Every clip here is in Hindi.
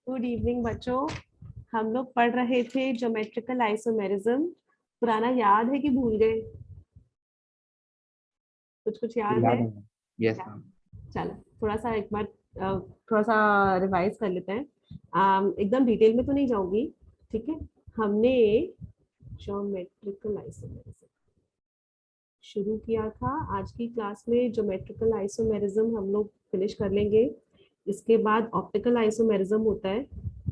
गुड इवनिंग बच्चों। हम लोग पढ़ रहे थे ज्योमेट्रिकल आइसोमेरिज्म। पुराना याद है कि भूल गए? कुछ कुछ याद है? याद है। यस या- मैम। चलो थोड़ा सा एक बार थोड़ा सा रिवाइज कर लेते हैं। एकदम डिटेल में तो नहीं जाऊंगी। ठीक है। हमने ज्योमेट्रिकल आइसोमेरिज्म शुरू किया था। आज की क्लास में ज्योमेट्रिकल आइसोमेरिज्म हम लोग फिनिश कर लेंगे। इसके बाद ऑप्टिकल आइसोमेरिज्म होता है,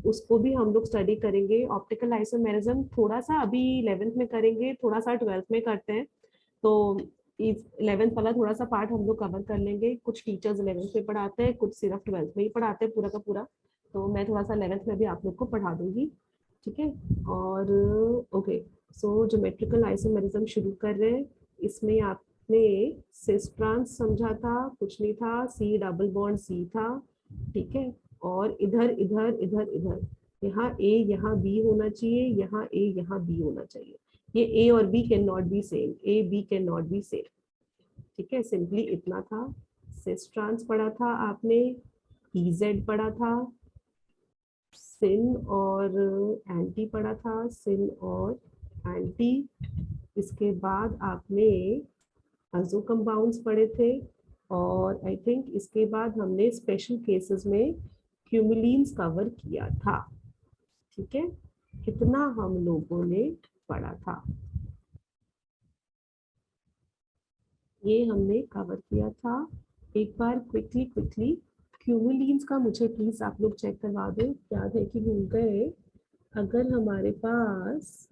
उसको भी हम लोग स्टडी करेंगे। ऑप्टिकल आइसोमेरिज्म थोड़ा सा अभी 11th में करेंगे, थोड़ा सा 12th में करते हैं। तो 11th वाला थोड़ा सा पार्ट हम लोग कवर कर लेंगे। कुछ टीचर्स 11th में पढ़ाते हैं, कुछ सिर्फ 12th में ही पढ़ाते हैं पूरा का पूरा। तो मैं थोड़ा सा 11th में भी आप लोग को पढ़ा दूंगी। ठीक है। और ओके, सो ज्योमेट्रिकल आइसोमेरिज्म शुरू कर रहे हैं। इसमें आपने सिस ट्रांस समझा था, कुछ नहीं था, सी डबल बॉन्ड सी था। ठीक है। और इधर इधर इधर इधर, यहाँ ए यहाँ बी होना चाहिए, यहाँ ए यहाँ बी होना चाहिए। ये ए और B can not be same, A B can not be same. ठीक है, सिंपली इतना था। सिस ट्रांस पढ़ा था आपने, ईजेड पढ़ा था, सिन और एंटी पढ़ा था, सिन और एंटी। इसके बाद आपने आइसो कंपाउंड्स पढ़े थे। और आई थिंक इसके बाद हमने स्पेशल केसेस में क्यूमुलिन्स कवर किया था। ठीक है, कितना हम लोगों ने पढ़ा था ये हमने कवर किया था। एक बार क्विकली क्विकली क्यूमुलिन्स का मुझे प्लीज आप लोग चेक करवा दो, याद है कि भूल गए? अगर हमारे पास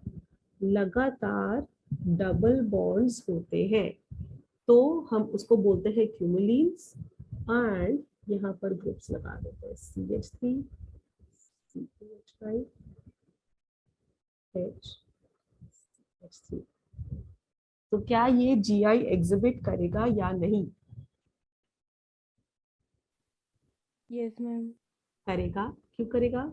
लगातार डबल बॉन्ड्स होते हैं तो हम उसको बोलते हैं क्यूमुलिन्स। एंड यहाँ पर ग्रुप्स लगा देते हैं CH3, CH5, HH3। तो क्या ये GI एग्जिबिट करेगा या नहीं? Yes ma'am. करेगा। क्यों करेगा?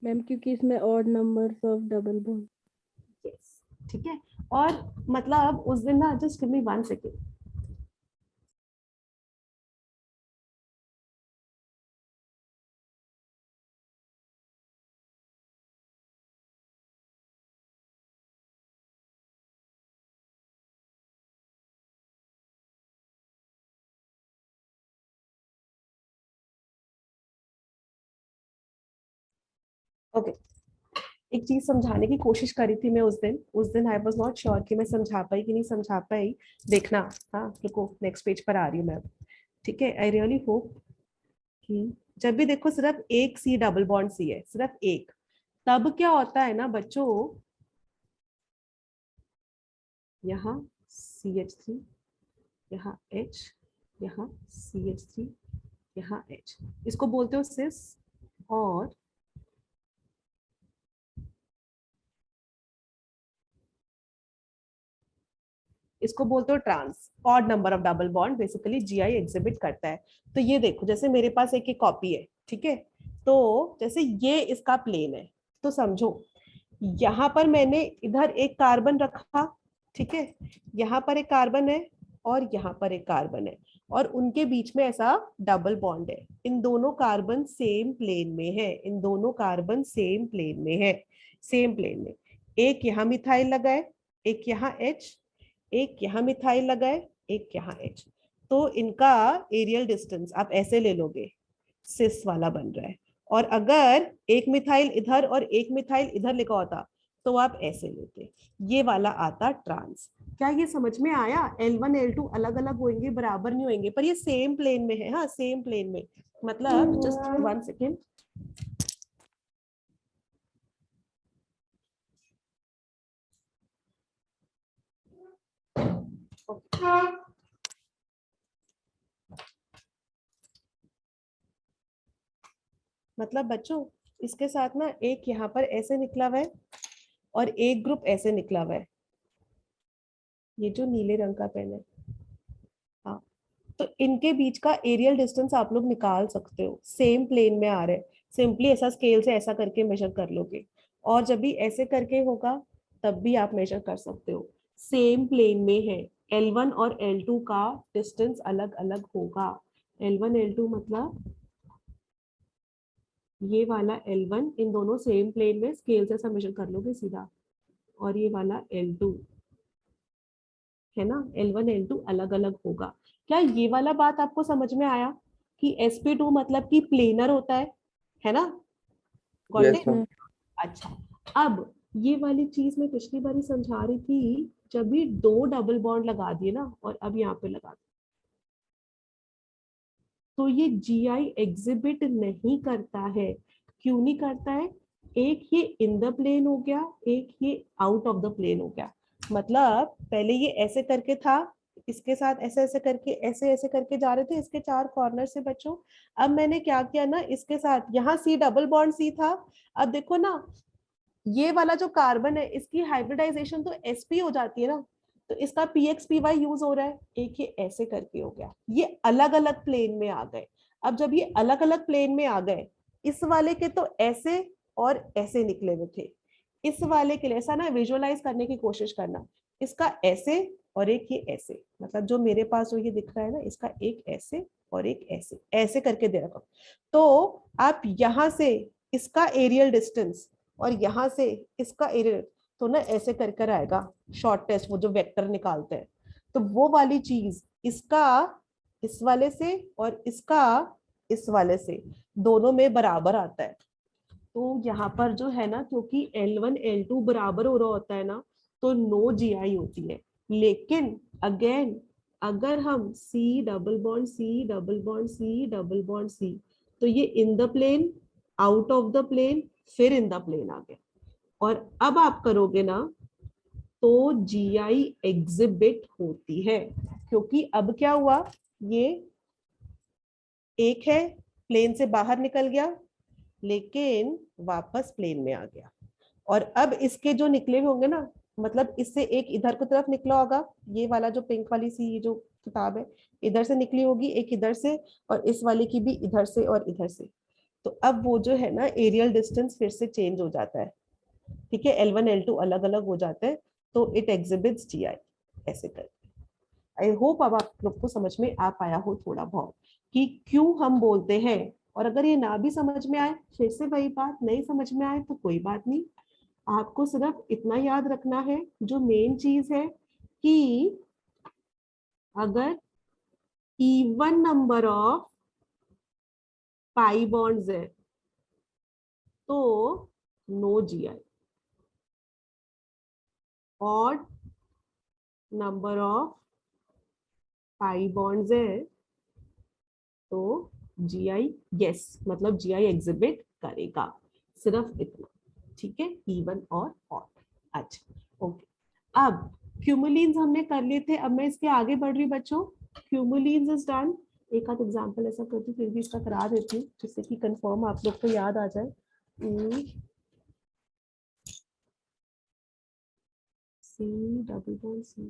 मैम क्योंकि इसमें odd numbers of double bond. Yes. ठीक है। और मतलब उस दिन ना, just give me 1 second. Okay, एक चीज समझाने की कोशिश करी थी मैं उस दिन आई वाज नॉट श्योर कि मैं समझा पाई कि नहीं समझा पाई। देखना। हाँ रुको, नेक्स्ट पेज पर आ रही हूँ मैं। ठीक है, आई रियली होप कि जब भी देखो सिर्फ एक सी डबल बॉन्ड सी है, सिर्फ एक, तब क्या होता है ना बच्चों, यहाँ CH3, यहाँ H, यहाँ CH3, यहाँ H, इसको बोलते हो सिस। और इसको बोलते हो trans. Odd number of double bond basically GI exhibit करता है। तो ये देखो, जैसे मेरे पास एक एक कॉपी है, ठीक है। तो जैसे ये इसका प्लेन है, तो समझो यहाँ पर मैंने इधर एक कार्बन रखा, ठीक है, यहाँ पर एक कार्बन है और यहाँ पर एक कार्बन है, और उनके बीच में ऐसा डबल बॉन्ड है। इन दोनों कार्बन सेम प्लेन में है, इन दोनों कार्बन सेम प्लेन में है, सेम प्लेन में। एक यहाँ मिथाइल लगा है, एक यहाँ H, एक यहाँ मिथाइल लगा है, एक यहाँ H। तो इनका एरियल डिस्टेंस आप ऐसे ले लोगे, सिस वाला बन रहा है। और अगर एक मिथाइल इधर और एक मिथाइल इधर लिखा होता तो आप ऐसे लेते, ये वाला आता ट्रांस। क्या ये समझ में आया? L1 L2 अलग अलग होंगे, बराबर नहीं होंगे, पर ये सेम प्लेन में है। हाँ, सेम प्लेन में। मतलब जस्ट 1 सेकेंड। मतलब बच्चों, इसके साथ ना एक यहाँ पर ऐसे निकला हुआ है और एक ग्रुप ऐसे निकला हुआ है, ये जो नीले रंग का पेन है। हाँ, तो इनके बीच का एरियल डिस्टेंस आप लोग निकाल सकते हो, सेम प्लेन में आ रहे हैं। सिंपली ऐसा स्केल से ऐसा करके मेजर कर लोगे, और जब भी ऐसे करके होगा तब भी आप मेजर कर सकते हो। सेम प्लेन में है। L1 और L2 का डिस्टेंस अलग अलग होगा। L1 L2 मतलब ये वाला L1 इन दोनों सेम प्लेन में स्केल से समेशन कर लोगे सीधा, और ये वाला L2 है ना, L1 L2 अलग अलग होगा। क्या ये वाला बात आपको समझ में आया कि sp2 मतलब कि प्लेनर होता है ना? Got Yes, it? ma'am. अच्छा, अब ये वाली चीज मैं पिछली बार ही समझा रही थी, जब भी दो डबल बॉन्ड लगा दिए ना और अब यहाँ पे लगा दिए, तो ये GI एग्जिबिट नहीं करता है। क्यों नहीं करता है? एक ये इन द प्लेन हो गया, एक ये आउट ऑफ द प्लेन हो गया। मतलब पहले ये ऐसे करके था, इसके साथ ऐसे ऐसे करके ऐसे ऐसे करके जा रहे थे इसके चार कॉर्नर से बच्चों। अब मैंने क्या किया ना, इसके साथ यहाँ C डबल बॉन्ड C था, अब देखो ना ये वाला जो कार्बन है इसकी हाइब्रिडाइजेशन तो sp हो जाती है ना, तो इसका px py यूज हो रहा है, एक ये ऐसे करके हो गया, ये अलग अलग प्लेन में आ गए। अब जब ये अलग अलग प्लेन में आ गए, इस वाले के तो ऐसे और ऐसे निकले हुए थे, इस वाले के लिए ऐसा ना विजुअलाइज करने की कोशिश करना, इसका ऐसे और एक ये ऐसे, मतलब जो मेरे पास जो ये दिख रहा है ना, इसका एक ऐसे और एक ऐसे ऐसे करके दे रखा। तो आप यहां से इसका एरियल डिस्टेंस और यहां से इसका एरिया, तो ना ऐसे कर कर आएगा शॉर्ट टेस्ट, वो जो वेक्टर निकालते हैं, तो वो वाली चीज इसका इस वाले से और इसका इस वाले से दोनों में बराबर आता है। तो यहाँ पर जो है ना, क्योंकि L1 L2 बराबर हो रहा होता है ना, तो नो GI होती है। लेकिन अगेन अगर हम C double bond C double bond C double bond C, तो ये in the plane, out of the plane, फिर इन द प्लेन आ गया। और अब आप करोगे ना तो GI एग्जिबिट होती है, क्योंकि अब क्या हुआ, ये एक है प्लेन से बाहर निकल गया लेकिन वापस प्लेन में आ गया, और अब इसके जो निकले हुए होंगे ना, मतलब इससे एक इधर की तरफ निकला होगा, ये वाला जो पिंक वाली सी ये जो किताब है इधर से निकली होगी, एक इधर से, और इस वाले की भी इधर से और इधर से। तो अब वो जो है ना एरियल डिस्टेंस फिर से चेंज हो जाता है, ठीक है, L1 L2 अलग अलग हो जाते हैं, तो इट एग्जिबिट्स GI ऐसे कर। आई होप अब आप लोग को समझ में आ पाया हो थोड़ा बहुत कि क्यों हम बोलते हैं। और अगर ये ना भी समझ में आए, फिर से वही बात, नहीं समझ में आए तो कोई बात नहीं, आपको सिर्फ इतना याद रखना है, जो मेन चीज है कि अगर even number of pi bonds है तो no GI, odd number of pi bonds है तो GI यस, मतलब GI एग्जिबिट करेगा, सिर्फ इतना, ठीक है, इवन और ऑड। अच्छा ओके, अब क्यूमुलिन्स हमने कर लिए थे, अब मैं इसके आगे बढ़ रही बच्चों। क्यूमुलिन्स इज डन, एक आध एग्जांपल ऐसा करती फिर भी इसका करा देती हूँ जिससे कि कंफर्म आप लोग को याद आ जाए। C डबल बॉन्ड C,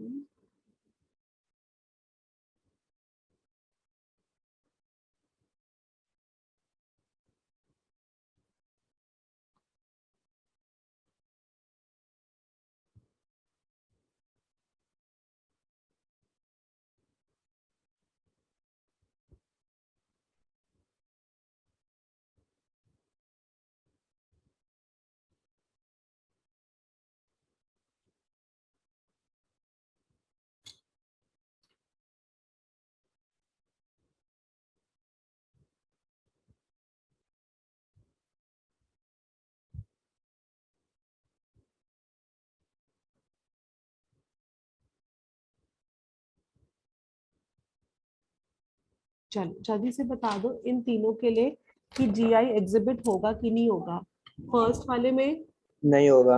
चलो जल्दी से बता दो इन तीनों के लिए कि GI एग्जिबिट होगा कि नहीं होगा। फर्स्ट वाले में नहीं होगा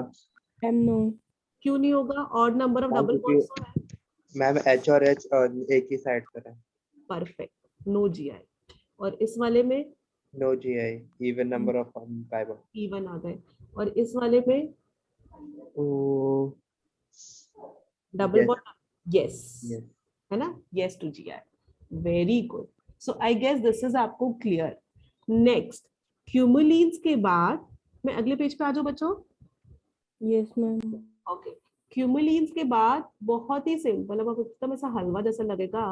मैम नो। क्यों नहीं होगा? Odd number of ma'am, double क्योंकि बॉन्ड्स तो है। मैम H और H एक ही साइड पर है। Perfect, no GI। और इस वाले में no GI, even number of pi bond. Even आ गए, और इस वाले में double yes, bond yes, yes. है ना, yes to GI। Very good, so I guess this is आपको क्लियर। नेक्स्ट क्यूमुलिन्स के बाद मैं अगले पेज पे आ जाऊं बच्चों। Yes ma'am. ओके, क्यूमुलिन्स के बाद बहुत ही सिंपल, अब आपको एकदम ऐसा हलवा जैसा लगेगा,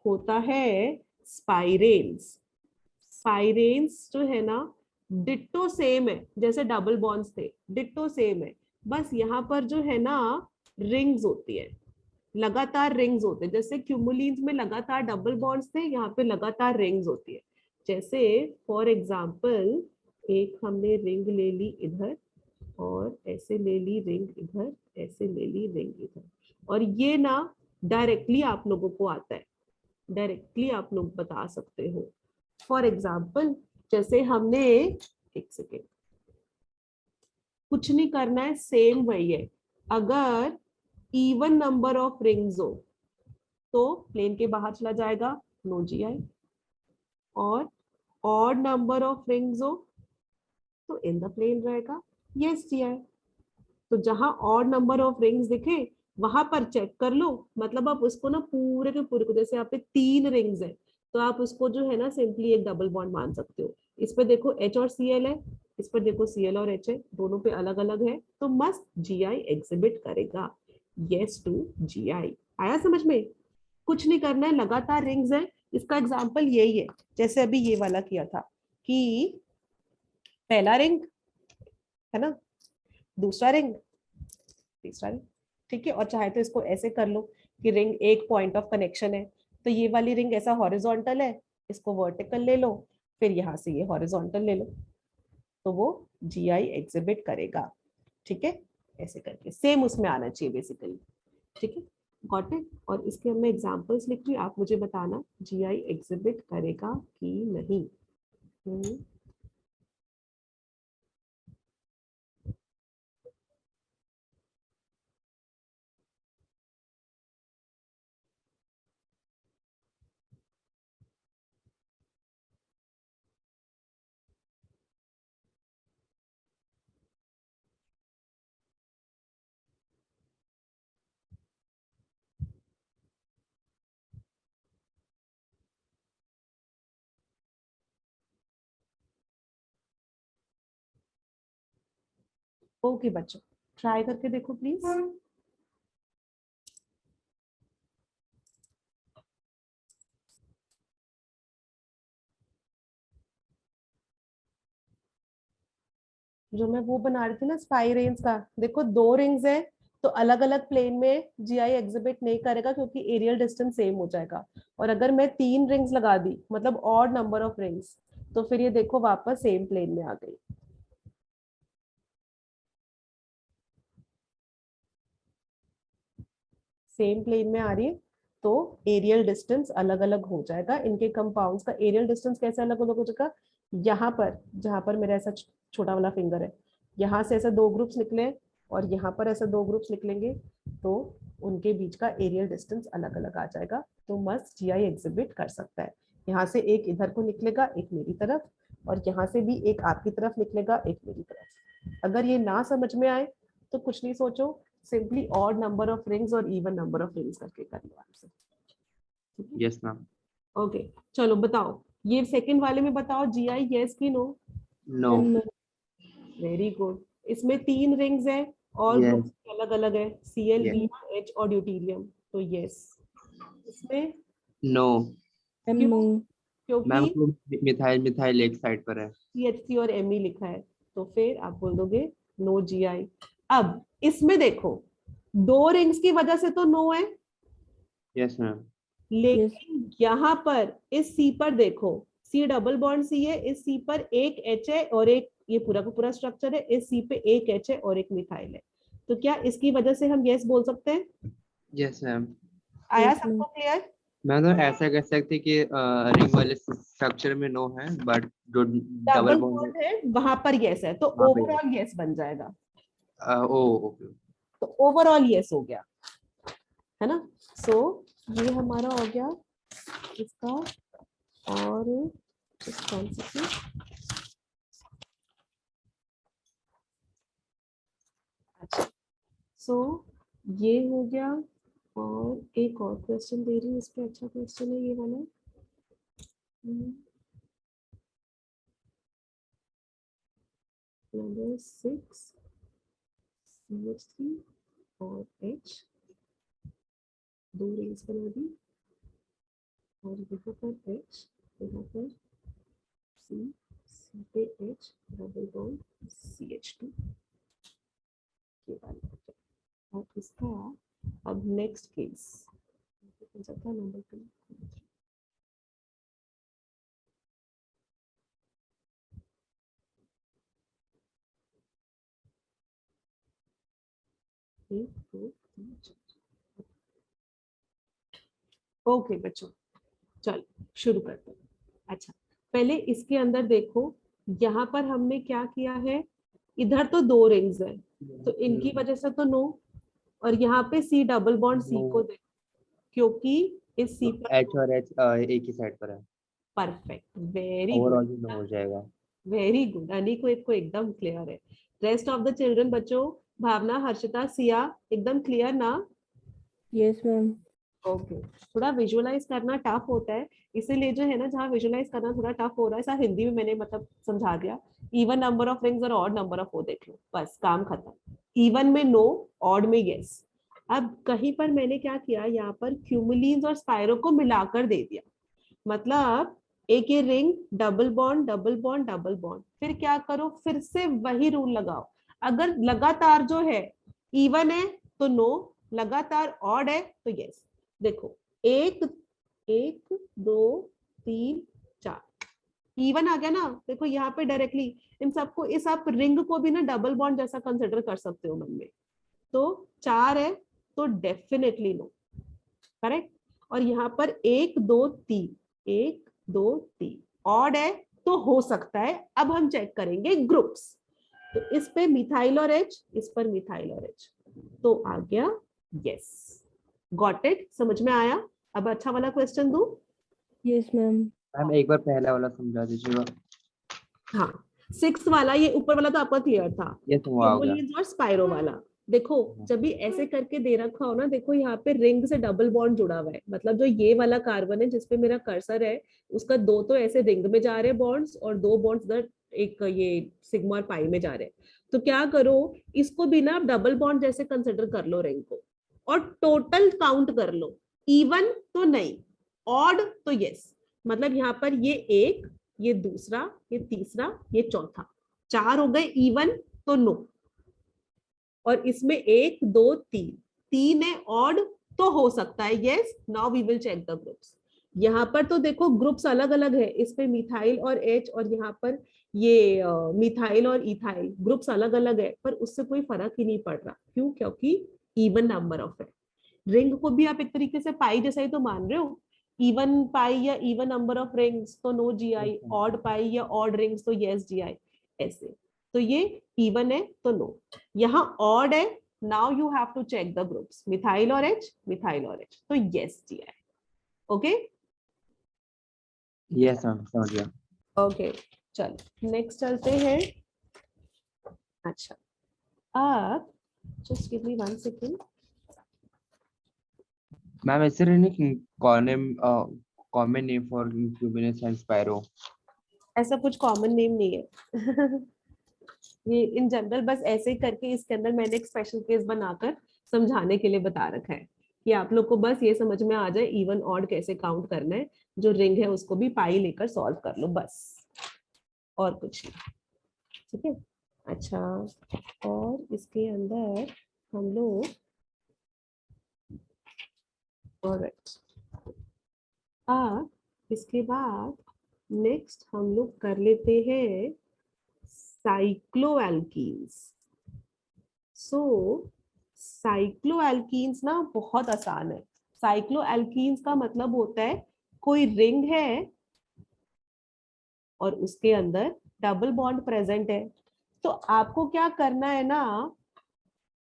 होता है स्पाइरेन्स। स्पाइरेन्स जो है ना, डिट्टो सेम है, जैसे डबल बॉन्ड्स थे डिट्टो सेम है, बस यहाँ पर जो है ना रिंग्स होती है, लगातार रिंग्स होते हैं, जैसे क्यूमुलिन्स में लगातार डबल बॉन्ड्स थे, यहाँ पे लगातार रिंग्स होती है। जैसे फॉर एग्जाम्पल एक हमने रिंग ले ली इधर, और ऐसे ले ली रिंग इधर, ऐसे ले ली रिंग इधर, और ये ना डायरेक्टली आप लोगों को आता है, डायरेक्टली आप लोग बता सकते हो। फॉर एग्जाम्पल जैसे हमने, एक सेकेंड, कुछ नहीं करना है, सेम वही है। अगर इवन नंबर ऑफ रिंग्स हो तो प्लेन के बाहर चला जाएगा, नो जीआई, और ऑड नंबर ऑफ रिंग्स हो तो इन द प्लेन रहेगा, यस जीआई। तो जहां ऑड नंबर ऑफ रिंग्स दिखे वहां पर चेक कर लो, मतलब आप उसको ना पूरे के पूरे को, जैसे यहाँ पे 3 रिंग्स है तो आप उसको जो है ना सिंपली एक डबल बॉन्ड मान सकते हो। इस पे देखो एच और सी एल है, इस पर देखो सी एल और एच है, दोनों पे अलग अलग है, तो मस्ट जी आई एग्जिबिट करेगा, यस टू जी आई। आया समझ में? कुछ नहीं करना है, लगातार रिंग्स है। इसका एग्जाम्पल यही है, जैसे अभी ये वाला किया था कि पहला रिंग है ना, दूसरा रिंग, तीसरा रिंग, ठीक है। और चाहे तो इसको ऐसे कर लो कि रिंग एक पॉइंट ऑफ कनेक्शन है, तो ये वाली रिंग ऐसा हॉरिजॉन्टल है, इसको वर्टिकल ले लो, फिर यहाँ से ये हॉरिजॉन्टल ले लो, तो वो जी आई एग्जिबिट करेगा, ठीक है। ऐसे करके सेम उसमें आना चाहिए बेसिकली, ठीक है, गॉट इट। और इसके मैं एग्जांपल्स लिख रही हूँ, आप मुझे बताना जी आई एग्जिबिट करेगा कि नहीं। ओके बच्चों, ट्राई करके देखो प्लीज। जो मैं वो बना रही थी ना स्पाई रेंज का, देखो 2 रिंग्स है तो अलग अलग प्लेन में जीआई एग्जिबिट नहीं करेगा क्योंकि एरियल डिस्टेंस सेम हो जाएगा। और अगर मैं 3 रिंग्स लगा दी, मतलब ऑड नंबर ऑफ रिंग्स, तो फिर ये देखो वापस सेम प्लेन में आ गई। सेम प्लेन में आ रही है तो एरियल डिस्टेंस अलग अलग हो जाएगा, इनके कंपाउंड्स का एरियल डिस्टेंस कैसे अलग अलग हो जाएगा। यहाँ पर जहां पर मेरा ऐसा छोटा वाला फिंगर है, यहाँ से ऐसे 2 ग्रुप्स निकले और यहाँ पर ऐसे 2 ग्रुप्स निकलेंगे, तो उनके बीच का एरियल डिस्टेंस अलग अलग आ जाएगा, तो मस्ट जीआई एग्जिबिट कर सकता है। यहाँ से एक इधर को निकलेगा, एक मेरी तरफ, और यहाँ से भी एक आपकी तरफ निकलेगा, एक मेरी तरफ। अगर ये ना समझ में आए तो कुछ नहीं सोचो, simply odd number of rings और इवन नंबर ऑफ रिंग्स करके कर लो आंसर। Yes ma'am. ओके, चलो बताओ, ये सेकंड वाले में बताओ जी आई यस की no. No. Ma'am no. Very good. इसमें 3 रिंग्स है और यस। ग्रुप अलग अलग है, C L yes. B H और ड्यूटीरियम, तो यस। इसमें नो। मैम क्यों? नो। क्योंकि मैम को मिथाइल मिथाइल एक साइड पर है। CH3 और Me लिखा है, तो फिर आप बोल दोगे नो जी आई। अब इसमें देखो 2 रिंग्स की वजह से तो नो है, यस मैम। यस। लेकिन यहाँ पर इस सी पर देखो, सी डबल बॉन्ड सी है, इस सी पर एक एच है और एक, ये पूरा का पूरा स्ट्रक्चर है, इस सी पे एक एच है और एक मिथाइल है, तो क्या इसकी वजह से हम यस बोल सकते हैं? Yes ma'am. आया यस मैम। सबको क्लियर? मैं तो ऐसा कह सकती कि रिंग वाले स्ट्रक्चर में नो है, बट जो डबल डबल बॉन्ड है बॉन्ड है वहां पर यस है, तो वहाँ पे है। ओवरऑल यस बन जाएगा, ओ ओके। तो ओवरऑल यस हो गया, है ना। सो ये हमारा हो गया इसका। और just one second. अच्छा, सो ये हो गया। और एक और क्वेश्चन दे रही हूँ, इस पे अच्छा क्वेश्चन है ये वाला। नंबर 6, CH3 और H, 2 रिंग्स बना दी, और यहाँ पर H, यहाँ पर C, C पे H डबल बॉन्ड CH2 ये वाला। और इसका अब नेक्स्ट केस नंबर 2 1 2 3 4। ओके बच्चों, चल शुरू करते हैं। अच्छा, पहले इसके अंदर देखो, यहाँ पर हमने क्या किया है, इधर तो 2 रिंग्स है तो इनकी वजह से तो नो, और यहाँ पे C डबल बॉन्ड C को देखो क्योंकि इस C पर H और H एक ही साइड पर है, परफेक्ट, वेरी ओवरऑल गुड, भी no हो जाएगा। Very good. अनिक को एकदम क्लियर है। रेस्ट ऑफ द चिल्ड्रन बच्चों, भावना, हर्षिता, सिया, एकदम क्लियर ना? Yes, ma'am. ओके, थोड़ा विजुअलाइज करना टफ होता है, इसीलिए जो है ना, जहाँ विजुअलाइज करना थोड़ा टफ हो रहा है, ऐसा हिंदी में मैंने मतलब समझा दिया। इवन नंबर ऑफ रिंग्स और ऑड नंबर ऑफ, वो देख लो, बस काम खत्म। इवन में नो, ऑड में यस। अब कहीं पर मैंने क्या किया, यहाँ पर क्यूमुलिन्स और स्पाइरो को मिलाकर दे दिया, मतलब एक ये ring, double bond double bond double bond, फिर क्या करो, फिर से वही रूल लगाओ। अगर लगातार जो है इवन है तो नो, लगातार ऑड है तो यस। देखो, 1 1 2 3 4 इवन आ गया ना। देखो यहाँ पे डायरेक्टली इन सबको, इस आप रिंग को भी ना डबल बॉन्ड जैसा कंसिडर कर सकते हो मन में। तो 4 है तो डेफिनेटली नो, करेक्ट। और यहाँ पर 1 2 3 1 2 3 ऑड है तो हो सकता है। अब हम चेक करेंगे ग्रुप्स, तो इस पे मिथाइल और H, इस पर मिथाइल और H, तो आ गया यस। गॉट इट, समझ में आया? अब अच्छा वाला क्वेश्चन दूं? Yes, ma'am. मैम एक बार पहला वाला समझा दीजिएगा। हाँ, 6 वाला, ये ऊपर वाला तो आपका क्लियर था, ये तो आ गया। क्यूमुलिन्स और स्पाइरो वाला। देखो जब भी ऐसे करके दे रखा हो ना, देखो यहाँ पे रिंग से डबल बॉन्ड जुड़ा हुआ है, मतलब जो ये वाला कार्बन है जिसपे मेरा कर्सर है, उसका 2 तो ऐसे रिंग में जा रहे हैं बॉन्ड्स, और 2 बॉन्ड्स इधर एक ये सिग्मा और पाई में जा रहे हैं। तो क्या करो, इसको भी ना डबल बॉन्ड जैसे कंसिडर कर लो रिंग को, और टोटल काउंट कर लो। इवन तो नहीं, ऑड तो यस। मतलब यहाँ पर ये एक, ये दूसरा, ये तीसरा, ये चौथा, 4 हो गए इवन तो नो। और इसमें 1 2 3 3 है ऑड तो हो सकता है yes. Now we will check the groups. यहाँ पर तो देखो ग्रुप्स अलग अलग है, इस पे मिथाइल और H, और यहाँ पर ये मिथाइल और इथाइल, ग्रुप्स अलग अलग है, पर उससे कोई फर्क ही नहीं पड़ रहा। क्यों? क्योंकि इवन नंबर ऑफ है। रिंग को भी आप एक तरीके से पाई जैसा ही तो मान रहे हो। इवन पाई या इवन नंबर ऑफ रिंग्स तो नो GI, ऑड पाई या ऑड रिंग्स तो यस GI, ऐसे। तो ये इवन है तो नो, यहाँ ऑड है। Now you have to check the groups, methyl और H, मिथाइल और H, तो yes GI। Okay yes ma'am, समझ गया। ओके, चल नेक्स्ट चलते हैं। अच्छा, अब just give me 1 second. Ma'am is there any common name for cumulus and spiro? ऐसा कुछ कॉमन नेम नहीं है। ये इन जनरल बस ऐसे ही करके इसके अंदर मैंने एक स्पेशल केस बनाकर समझाने के लिए बता रखा है, कि आप लोग को बस ये समझ में आ जाए इवन ऑड कैसे काउंट करना है। जो रिंग है उसको भी पाई लेकर सॉल्व कर लो, बस और कुछ नहीं। ठीक है, अच्छा, और इसके अंदर हम लोग, ऑलराइट, अब इसके बाद नेक्स्ट हम लोग कर लेते हैं साइक्लोएल्कीन्स। सो साइक्लोएल्कीन्स ना बहुत आसान है। साइक्लोएल्कीन्स का मतलब होता है कोई रिंग है और उसके अंदर डबल बॉन्ड प्रेजेंट है। तो आपको क्या करना है ना,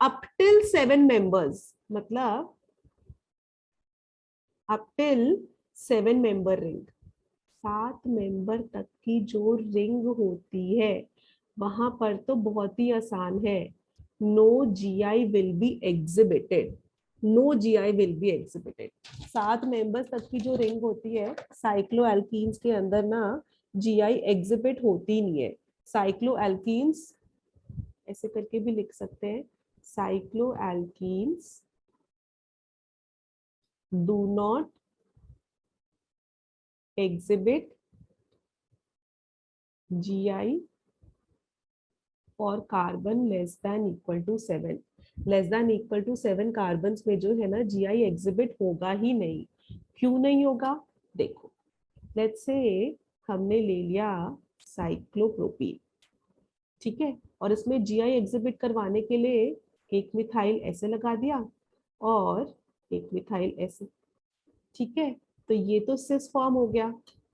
अप टिल 7 मेंबर्स, मतलब up till 7 member ring, 7 member तक की जो रिंग होती है, वहां पर तो बहुत ही आसान है। No GI will be exhibited, no GI will be exhibited. 7 members तक की जो रिंग होती है साइक्लोएल्कीन्स के अंदर ना, GI एग्जिबिट होती नहीं है। साइक्लोएल्कीन्स ऐसे करके भी लिख सकते हैं, cycloalkenes do not exhibit GI और carbon less than equal to 7, less than equal to 7 carbon में जो है ना GI एग्जिबिट होगा ही नहीं। क्यों नहीं होगा? देखो, लेट्स से हमने ले लिया साइक्लोप्रोपीन, ठीक है, और इसमें GI एग्जिबिट करवाने के लिए एक मिथाइल ऐसे लगा दिया और एक मिथाइल ऐसे, ठीक है, तो ये तो सिस फॉर्म हो गया।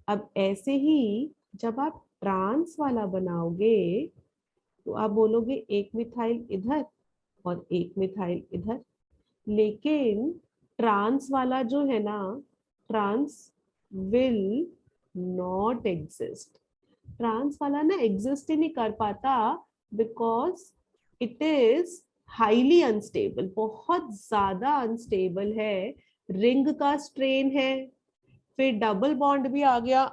अब ऐसे ही जब आप ट्रांस वाला बनाओगे तो आप बोलोगे एक मिथाइल इधर और एक मिथाइल इधर, लेकिन ट्रांस वाला जो है ना, trans will not exist. Trans वाला ना एग्जिस्ट ही नहीं कर पाता because it is highly unstable, बहुत ज्यादा अनस्टेबल है, रिंग का स्ट्रेन है, फिर डबल बॉन्ड भी आ गया।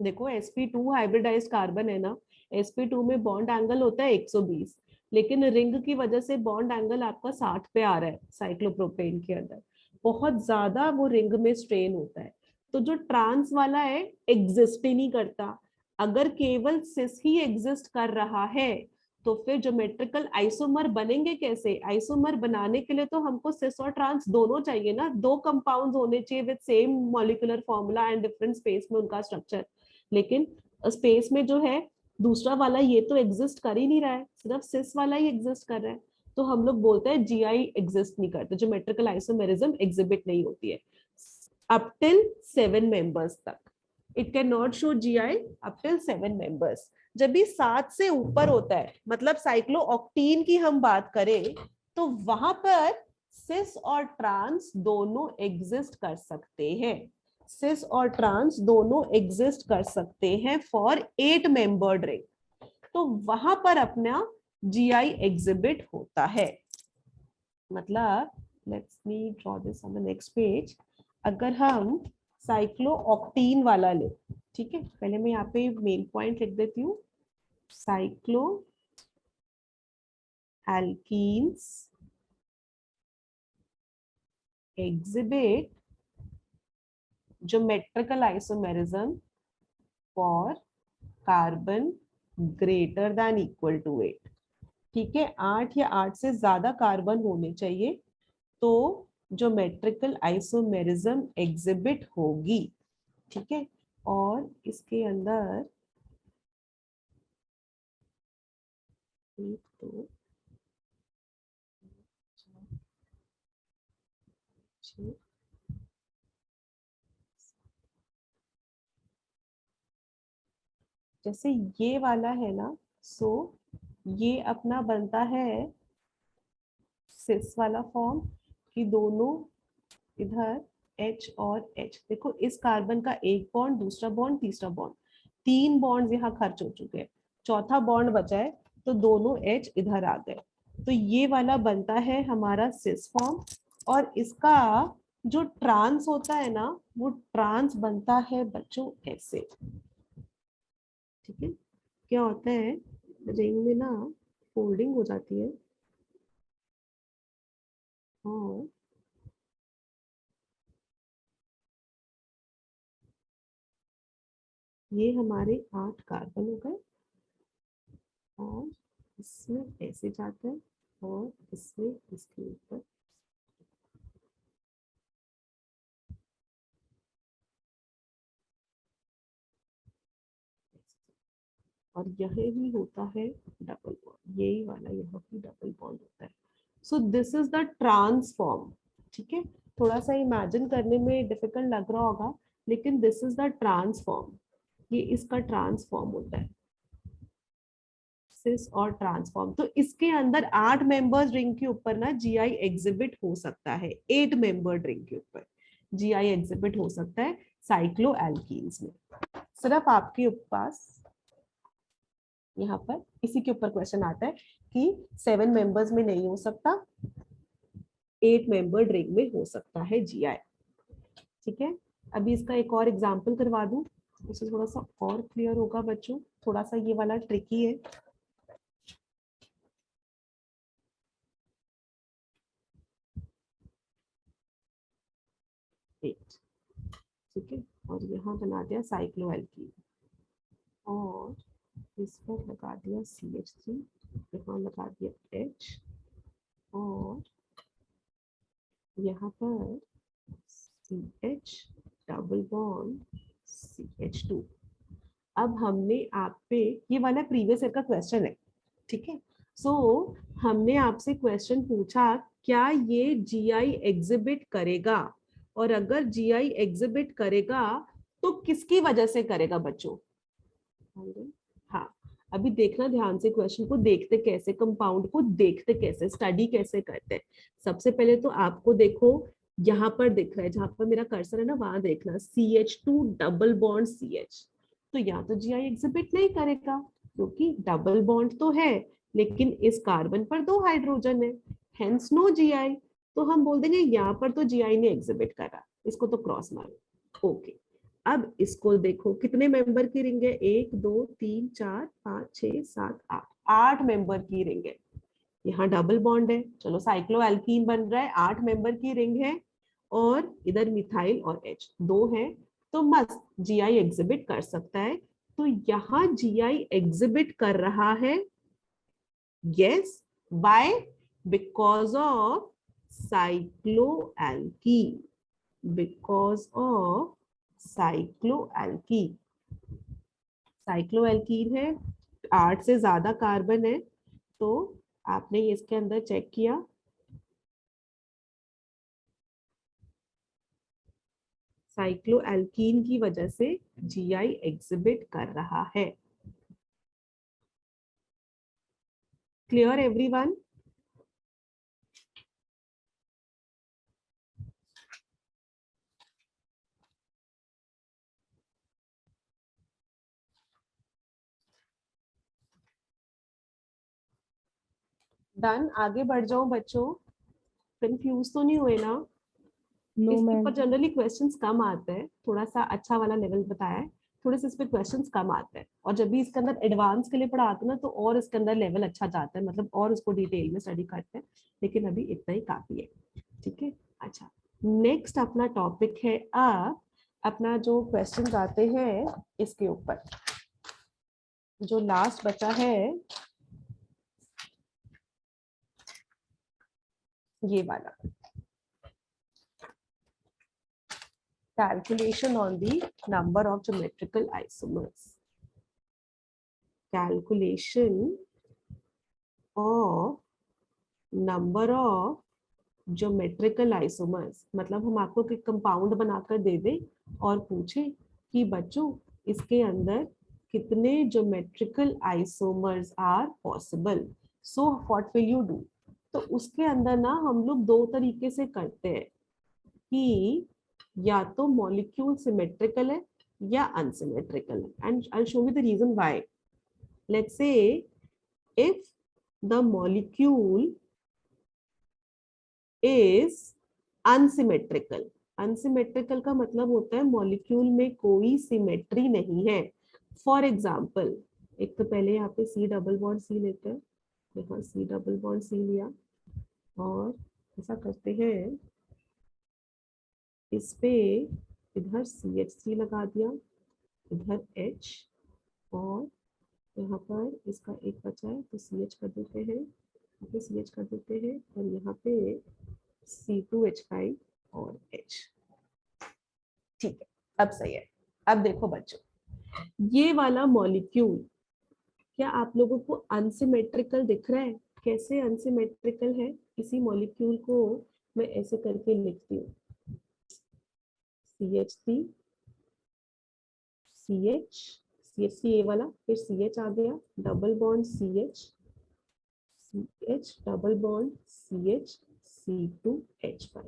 देखो sp2 हाइब्रिडाइज्ड कार्बन है ना, sp2 में बॉन्ड एंगल होता है 120, लेकिन रिंग की वजह से बॉन्ड एंगल आपका 60 पे आ रहा है साइक्लोप्रोपेन के अंदर, बहुत ज्यादा वो रिंग में स्ट्रेन होता है। तो जो ट्रांस वाला है एग्जिस्ट ही नहीं करता। अगर केवल सिस ही एग्जिस्ट कर रहा है तो फिर ज्योमेट्रिकल आइसोमर बनेंगे कैसे? आइसोमर बनाने के लिए तो हमको सिस और ट्रांस दोनों चाहिए ना, दो कंपाउंड्स होने चाहिए with same molecular formula and different space में उनका स्ट्रक्चर, लेकिन स्पेस में जो है दूसरा वाला ये तो एग्जिस्ट कर ही नहीं रहा है, सिर्फ सिस वाला ही एग्जिस्ट कर रहा है। तो हम लोग बोलते हैं जीआई एग्जिस्ट नहीं करते, ज्योमेट्रिकल आइसोमेरिज्म एग्जिबिट नहीं होती है अप टिल 7 मेंबर्स तक। It can not show GI up till 7 members. जब भी 7 से ऊपर होता है, मतलब साइक्लोऑक्टीन की हम बात करें, तो वहां पर सिस और ट्रांस दोनों एग्जिस्ट कर सकते हैं, सिस और ट्रांस दोनों एग्जिस्ट कर सकते हैं फॉर 8 मेंबर्ड रिंग, तो वहां पर अपना जीआई एग्जिबिट होता है। मतलब let's me draw this on the next page. अगर हम साइक्लोऑक्टीन वाला ले, ठीक है, पहले मैं यहाँ पे मेन पॉइंट लिख देती हूँ, cyclo alkenes exhibit geometrical isomerism for carbon greater than equal to 8, ठीक है, 8 या 8 से ज्यादा कार्बन होने चाहिए तो ज्योमेट्रिकल आइसोमेरिज्म एग्जिबिट होगी, ठीक है। और इसके अंदर एक दो छः, जैसे ये वाला है ना, सो ये अपना बनता है सिस वाला फॉर्म कि दोनों इधर H और H, देखो इस कार्बन का एक बॉन्ड, दूसरा बॉन्ड, तीसरा बॉन्ड, 3 बॉन्ड्स यहाँ खर्च हो चुके हैं, चौथा बॉन्ड बचा है तो दोनों H इधर आ गए, तो ये वाला बनता है हमारा सिस फॉर्म। और इसका जो ट्रांस होता है ना, वो ट्रांस बनता है बच्चों ऐसे, ठीक है। क्या होता है, रिंग में ना फोल्डिंग हो जाती है और ये हमारे 8 कार्बन हो गए और इसमें ऐसे जाता है और इसमें इसके ऊपर और यही होता है डबल बॉन्ड, यही वाला यहाँ पे डबल बॉन्ड होता है। So this is the transform, ठीक है, थोड़ा सा इमेजिन करने में डिफिकल्ट लग रहा होगा, लेकिन दिस इज द ट्रांसफॉर्म, ये इसका ट्रांसफॉर्म होता है, सिस और ट्रांसफॉर्म। तो इसके अंदर 8 मेंबर्स रिंग के ऊपर ना जीआई एग्जिबिट हो सकता है, 8 मेंबर्ड रिंग के ऊपर जीआई एग्जिबिट हो सकता है साइक्लो एल्कीन्स में। सिर्फ आपके पास यहाँ पर इसी के ऊपर क्वेश्चन आता है कि 7 मेंबर्स में नहीं हो सकता, 8 मेंबर्ड रिंग में हो सकता है जीआई, ठीक है। अभी इसका एक और एग्जांपल करवा दूं, उससे थोड़ा सा और क्लियर होगा बच्चों, थोड़ा सा ये वाला ट्रिकी है। ठीक है, और यहाँ बना दिया साइक्लोएल्कीन, और इस पर लगा दिया CH3, यहाँ लगा दिया H, और यहाँ पर CH डबल बॉन्ड CH2। अब हमने आप पे, ये वाला प्रीवियस ईयर का क्वेश्चन है, ठीक है। सो हमने आपसे क्वेश्चन पूछा क्या ये GI एग्जिबिट करेगा, और अगर GI एग्जिबिट करेगा तो किसकी वजह से करेगा बच्चों। हाँ, अभी देखना ध्यान से, क्वेश्चन को देखते कैसे, कंपाउंड को देखते कैसे, स्टडी कैसे करते हैं। सबसे पहले तो आपको देखो, यहाँ पर दिख रहा है, जहां पर मेरा कर्सर है ना वहां देखना, CH2 डबल बॉन्ड CH। तो यहाँ तो GI एग्जिबिट नहीं करेगा क्योंकि डबल बॉन्ड तो है, लेकिन इस कार्बन पर 2 हाइड्रोजन है, हेंस नो GI। तो हम बोल देंगे यहाँ पर तो GI ने एग्जिबिट करा, इसको तो क्रॉस मारो। ओके, अब इसको देखो, कितने मेंबर की रिंग है, 1 2 3 4 5 6 7 8, 8 मेंबर की रिंग है। यहाँ डबल बॉन्ड है, चलो साइक्लोएल्कीन बन रहा है, 8 मेंबर की रिंग है, और इधर मिथाइल और H 2 है, तो मस्त GI एग्जिबिट कर सकता है। तो यहाँ GI एग्जिबिट कर रहा है, yes, by because of cycloalkene, because of cycloalkene. Cycloalkene है, 8 से ज्यादा कार्बन है, तो आपने इसके अंदर चेक किया, साइक्लोएल्कीन की वजह से GI एग्जिबिट कर रहा है। Clear everyone? डन, आगे बढ़ जाओ बच्चों, कंफ्यूज तो नहीं हुए ना? No, इसके ma'am. ऊपर जनरली क्वेश्चंस कम आते हैं, थोड़ा सा अच्छा वाला लेवल बताया है, थोड़े से इस पे क्वेश्चंस कम आते हैं, और जब भी इसके अंदर एडवांस के लिए पढ़ाते हैं ना तो और इसके अंदर लेवल अच्छा जाता है, मतलब और इसको डिटेल में स्टडी करते हैं, लेकिन अभी इतना ही काफी है, ठीक है। अच्छा, नेक्स्ट अपना टॉपिक है, अब अपना जो क्वेश्चंस आते हैं इसके ऊपर, जो लास्ट बचा है ये वाला, calculation on the number of geometrical isomers, calculation of number of geometrical isomers, मतलब हम आपको एक कंपाउंड बनाकर दे दें और पूछे कि बच्चों इसके अंदर कितने geometrical isomers are possible, so what will you do. तो उसके अंदर ना हम लोग 2 तरीके से करते हैं कि या तो मॉलिक्यूल सिमेट्रिकल है या अनसिमेट्रिकल है, and I show you the reason why. Let's say if the molecule is unsymmetrical, unsymmetrical का मतलब होता है मॉलिक्यूल में कोई सिमेट्री नहीं है। फॉर एग्जाम्पल, एक तो पहले यहाँ पे C डबल बॉन्ड C लेते हैं, यहाँ C डबल बॉन्ड C लिया, और ऐसा करते हैं, इस पे इधर CH3 लगा दिया, इधर H, और यहाँ पर इसका एक बचा है तो CH कर देते हैं, यहाँ पे CH कर देते हैं, और यहाँ पे C2H5 और H। ठीक है, अब सही है। अब देखो बच्चों, ये वाला मॉलिक्यूल क्या आप लोगों को अनसिमेट्रिकल दिख रहा है? कैसे अनसिमेट्रिकल है? इसी मॉलिक्यूल को मैं ऐसे करके लिखती हूँ, CH3 CH, CH3 ये वाला, फिर CH आ गया, double bond CH, CH double bond CH, C2H5,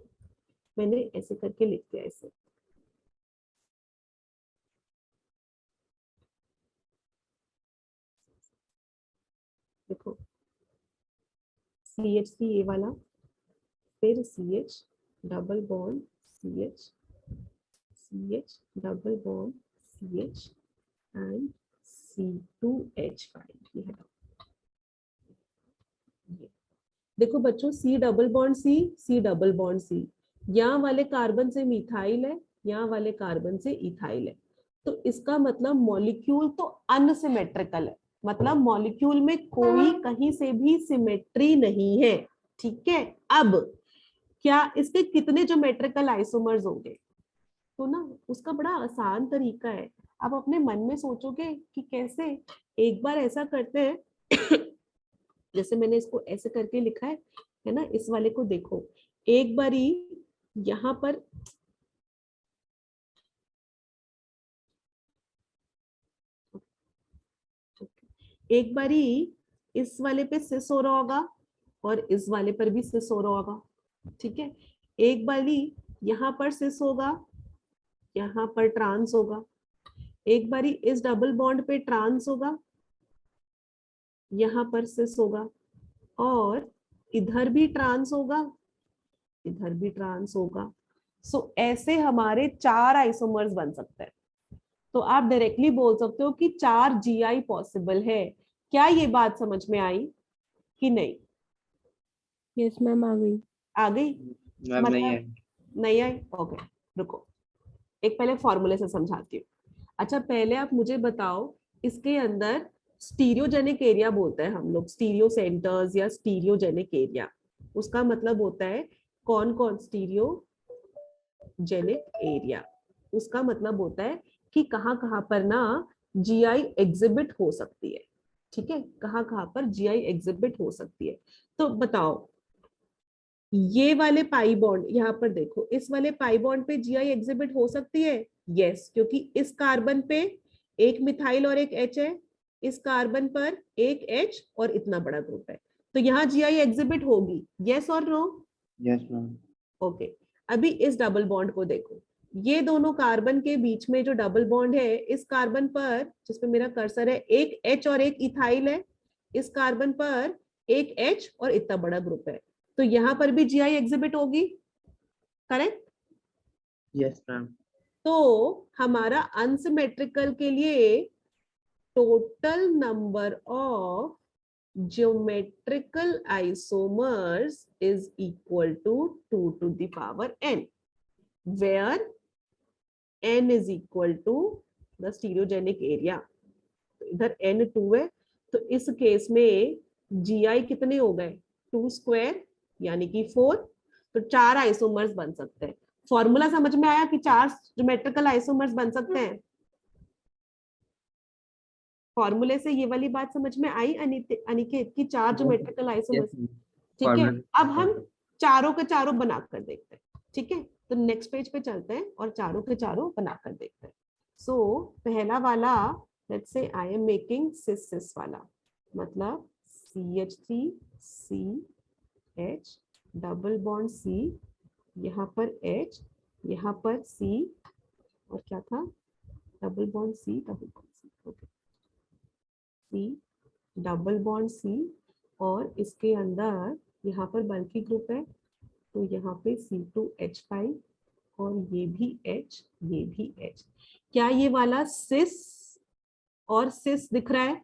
मैंने ऐसे करके लिख दिया ऐसे। देखो CH3 ये वाला, फिर CH double bond CH, CH double bond CH and C2H5, ये हटाओ। देखो बच्चों, C double bond C, C double bond C, यहाँ वाले कार्बन से मिथाइल है, यहाँ वाले कार्बन से इथाइल है, तो इसका मतलब मॉलिक्यूल तो अनसिमेट्रिकल है, मतलब मॉलिक्यूल में कोई कहीं से भी सिमेट्री नहीं है। ठीक है, अब क्या इसके कितने ज्योमेट्रिकल आइसोमर्स होंगे? तो ना उसका बड़ा आसान तरीका है। आप अपने मन में सोचोगे कि कैसे, एक बार ऐसा करते हैं जैसे मैंने इसको ऐसे करके लिखा है ना, इस वाले को देखो, एक बारी यहाँ पर एक बारी इस वाले पे सिस हो रहा होगा और इस वाले पर भी सिस हो रहा होगा। ठीक है, एक बारी यहाँ पर सिस होगा, यहाँ पर ट्रांस होगा, एक बारी इस डबल बॉन्ड पे ट्रांस होगा, यहाँ पर सिस होगा, और इधर भी ट्रांस होगा, इधर भी ट्रांस होगा। सो ऐसे हमारे 4 आइसोमर्स बन सकते हैं। तो आप डायरेक्टली बोल सकते हो कि 4 जीआई पॉसिबल है। क्या ये बात समझ में आई कि नहीं? यस मैम, आ गई। आ गई? मैम नहीं है। नहीं आई? ओके, रुको, एक पहले फॉर्मूले से समझाती हूँ। अच्छा, पहले आप मुझे बताओ, इसके अंदर स्टीरियोजेनिक एरिया बोलते हैं हम लोग, स्टीरियो सेंटर्स या स्टीरियोजेनिक एरिया, उसका मतलब होता है कौन कौन, स्टीरियोजेनिक एरिया उसका मतलब होता है कि कहाँ कहाँ पर ना जीआई एग्जिबिट हो सकती है। ठीक है, कहाँ कहाँ पर जीआई एग्जिबिट हो सकती है। तो बताओ, ये वाले पाई बॉन्ड यहाँ पर देखो, इस वाले पाई बॉन्ड पे जीआई एग्जिबिट हो सकती है? यस, क्योंकि इस कार्बन पे एक मिथाइल और एक एच है, इस कार्बन पर एक एच और इतना बड़ा ग्रुप है, तो यहाँ जीआई एग्जिबिट होगी। यस और नो? Yes ma'am. ओके, अभी इस डबल बॉन्ड को देखो, ये दोनों कार्बन के बीच में जो डबल बॉन्ड है, इस कार्बन पर जिसपे मेरा कर्सर है एक एच और एक इथाइल है, इस कार्बन पर एक एच और इतना बड़ा ग्रुप है, तो यहाँ पर भी जीआई एग्जिबिट होगी। करेक्ट? Yes ma'am. तो हमारा अनसिमेट्रिकल के लिए total number of geometrical isomers is equal to 2 to the power n, where n is equal to the stereogenic area। तो इधर n 2 है, तो इस केस में gi कितने हो गए? 2 स्क्वायर यानी कि 4। तो 4 आइसोमर्स बन सकते हैं। फॉर्मूला समझ में आया कि 4 ज्योमेट्रिकल आइसोमर्स बन सकते हैं? फॉर्मूले से ये वाली बात समझ में आई अनिकेत की 4 ज्योमेट्रिकल आइसोमर्स? ठीक है, अब हम चारों के चारों बनाकर देखते हैं। ठीक है, तो नेक्स्ट पेज पे चलते हैं और चारों के चारों बनाकर देखते हैं। सो पहला वाला, let's say I am making सिस सिस वाला, मतलब CH3 CH double bond C, यहाँ पर H, यहाँ पर C, और क्या था? Double bond C, double bond C, okay, C double bond C, और इसके अंदर यहाँ पर बल्कि ग्रुप है, तो यहाँ पे C2H5, और ये भी H, ये भी H। क्या ये वाला सिस और सिस दिख रहा है?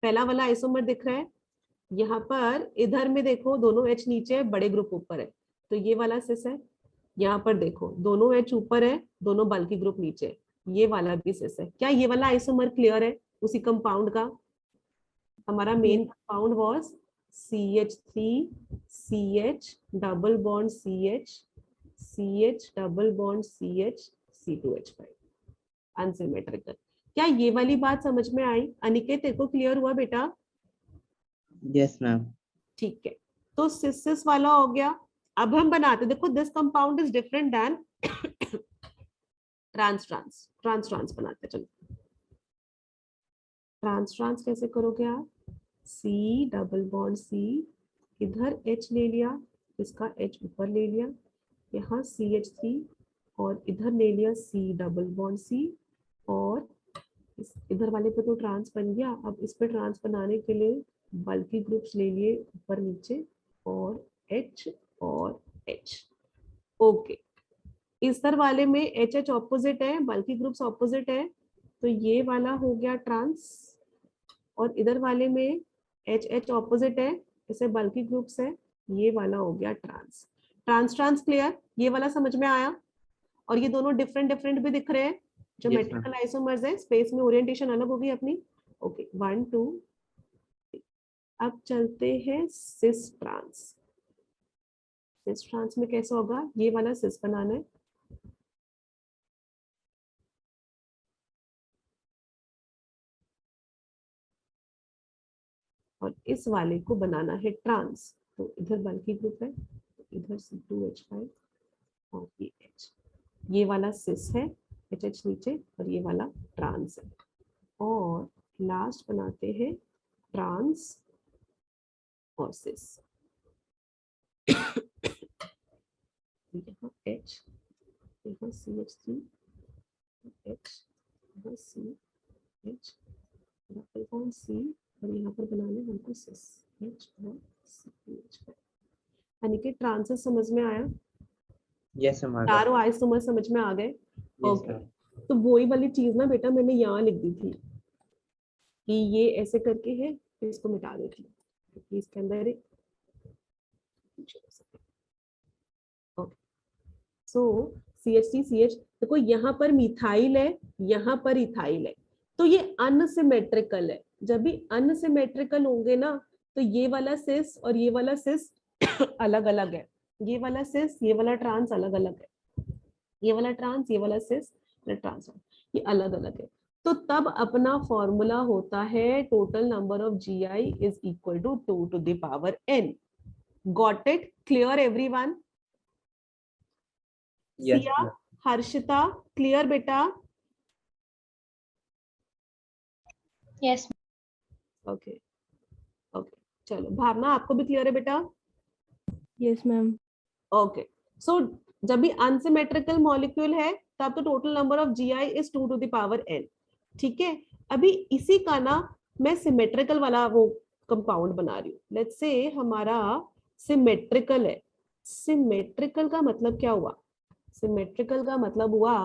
पहला वाला आइसोमर दिख रहा है? यहाँ पर इधर में देखो, दोनों H नीचे है, बड़े ग्रुप ऊपर है, तो ये वाला सिस है। यहाँ पर देखो, दोनों H ऊपर है, दोनों बल्कि ग्रुप नीचे है, ये वाला भी सिस है। क्या ये वाला आइसोमर क्लियर है उसी कंपाउंड का? हमारा main compound was CH3 CH double bond CH CH double bond CH C2H5 unsymmetrical. क्या ये वाली बात समझ में आई? अनिकेत, तेरे को क्लियर हुआ बेटा? Yes ma'am. ठीक है, तो सिस सिस वाला हो गया। अब हम बनाते, देखो this compound is different than trans trans trans trans बनाते। चलो ट्रांस ट्रांस कैसे करोगे आप? C डबल बॉन्ड C, इधर H ले लिया, इसका H ऊपर ले लिया, यहाँ CH3, और इधर ले लिया C डबल बॉन्ड C, और इधर वाले पे तो ट्रांस बन गया। अब इस पे ट्रांस बनाने के लिए बल्कि ग्रुप्स ले लिए ऊपर नीचे, और H और H। ओके, इधर वाले में HH ऑपोजिट है, बल्कि ग्रुप्स ऑपोजिट है, तो ये वाला हो गया ट्रांस, और इधर वाले में HH ऑपोजिट है, इसे बल्कि ग्रुप्स है, ये वाला हो गया ट्रांस। Trans trans clear? ये वाला समझ में आया? और ये दोनों डिफरेंट डिफरेंट भी दिख रहे हैं। जो Yes, मेट्रिकल आइसोमर्स है स्पेस में ओरिएंटेशन अलग होगी अपनी। ओके 1 2। अब चलते हैं सिस ट्रांस। सिस ट्रांस में कैसा होगा, ये वाला सिस बनाना है, और इस वाले को बनाना है ट्रांस। तो इधर बल्कि ग्रुप है, तो इधर C2H5 और ये H, ये वाला सिस है HH नीचे, और ये वाला ट्रांस है। और लास्ट बनाते हैं ट्रांस और सिस। यहाँ H, यहाँ CH3 H, यहाँ CH, डबल बॉन्ड C, और यहाँ पर बनाने हमको सिस H और CH5। यानी कि ट्रांसिस समझ में आया, yes, ma'am. चारों आइसोमर समझ में आ गए। Yes, okay ma'am. तो वही वाली चीज ना बेटा मैंने यहाँ लिख दी थी कि ये ऐसे करके है, तो इसको मिटा देती हूँ क्योंकि इसके अंदर एक ओके। सो CH3CH, देखो यहाँ पर मिथाइल है, यहाँ पर इथाइल है, तो ये अनसिमेट्रिकल है। जब भी अनसिमेट्रिकल होंगे ना, तो ये वाला सिस और ये वाला सिस अलग अलग है, ये वाला सिस ये वाला ट्रांस अलग अलग है, ये वाला ट्रांस ये वाला सिस ट्रांस ये अलग अलग है। तो तब अपना फॉर्मूला होता है total number of GI is equal to 2 to the power n। Got it? Clear everyone? Yes, Siya, ma'am. Harshita, clear बेटा? यस ओके ओके, चलो भावना आपको भी क्लियर है बेटा? Yes ma'am. ओके सो जब भी अनसिमेट्रिकल मॉलिक्यूल है तब तो total number of GI is 2 to the power n। ठीक है, अभी इसी का ना मैं सिमेट्रिकल वाला वो कंपाउंड बना रही हूँ। लेट्स से हमारा सिमेट्रिकल है। सिमेट्रिकल का मतलब क्या हुआ? सिमेट्रिकल का मतलब हुआ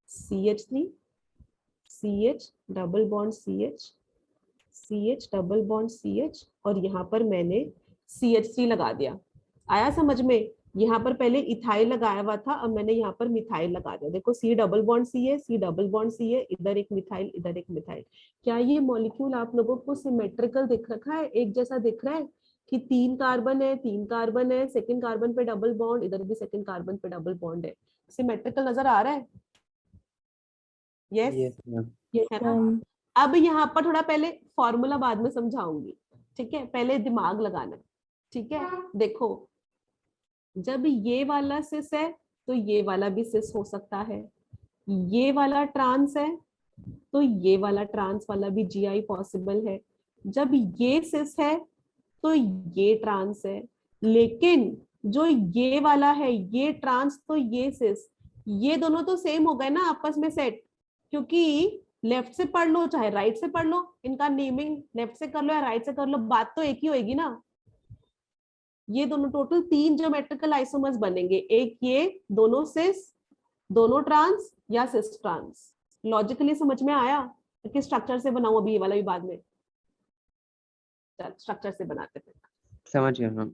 CH3 CH double bond CH CH double bond CH, और यहाँ पर मैंने CH3 लगा दिया। आया समझ में? यहाँ पर पहले इथाइल लगाया हुआ था, अब मैंने यहाँ पर मिथाइल लगा दिया। देखो C डबल बॉन्ड C है, C डबल बॉन्ड C है, इधर एक मिथाइल इधर एक मिथाइल। क्या ये मॉलिक्यूल आप लोगों को सिमेट्रिकल दिख रखा है, एक जैसा दिख रहा है कि 3 कार्बन है, 3 कार्बन है, सेकंड कार्बन पे डबल बॉन्ड, इधर भी सेकंड कार्बन पे डबल बॉन्ड है। सिमेट्रिकल नजर आ रहा है? Yes Yes, ma'am. यस है ना? मैम। अब यहाँ पर थोड़ा पहले फॉर्मूला बाद में समझाऊंगी, ठीक है? पहले दिमाग लगाना, ठीक है? देखो जब ये वाला सिस है तो ये वाला भी सिस हो सकता है, ये वाला ट्रांस है तो ये वाला ट्रांस वाला भी GI पॉसिबल है, जब ये सिस है तो ये ट्रांस है। लेकिन जो ये वाला है ये ट्रांस तो ये सिस, ये दोनों तो सेम हो गए ना आपस में सेट, क्योंकि लेफ्ट से पढ़ लो चाहे राइट से पढ़ लो, इनका नेमिंग लेफ्ट से कर लो या राइट से कर लो, बात तो एक ही होगी ना। ये दोनों टोटल 3 ज्योमेट्रिकल आइसोमर्स बनेंगे, एक ये, दोनों सिस, दोनों ट्रांस या सिस ट्रांस। लॉजिकली समझ में आया? किस स्ट्रक्चर से बनाऊं अभी ये वाला भी बाद में, चल स्ट्रक्चर से बनाते हैं। समझ गया मैम।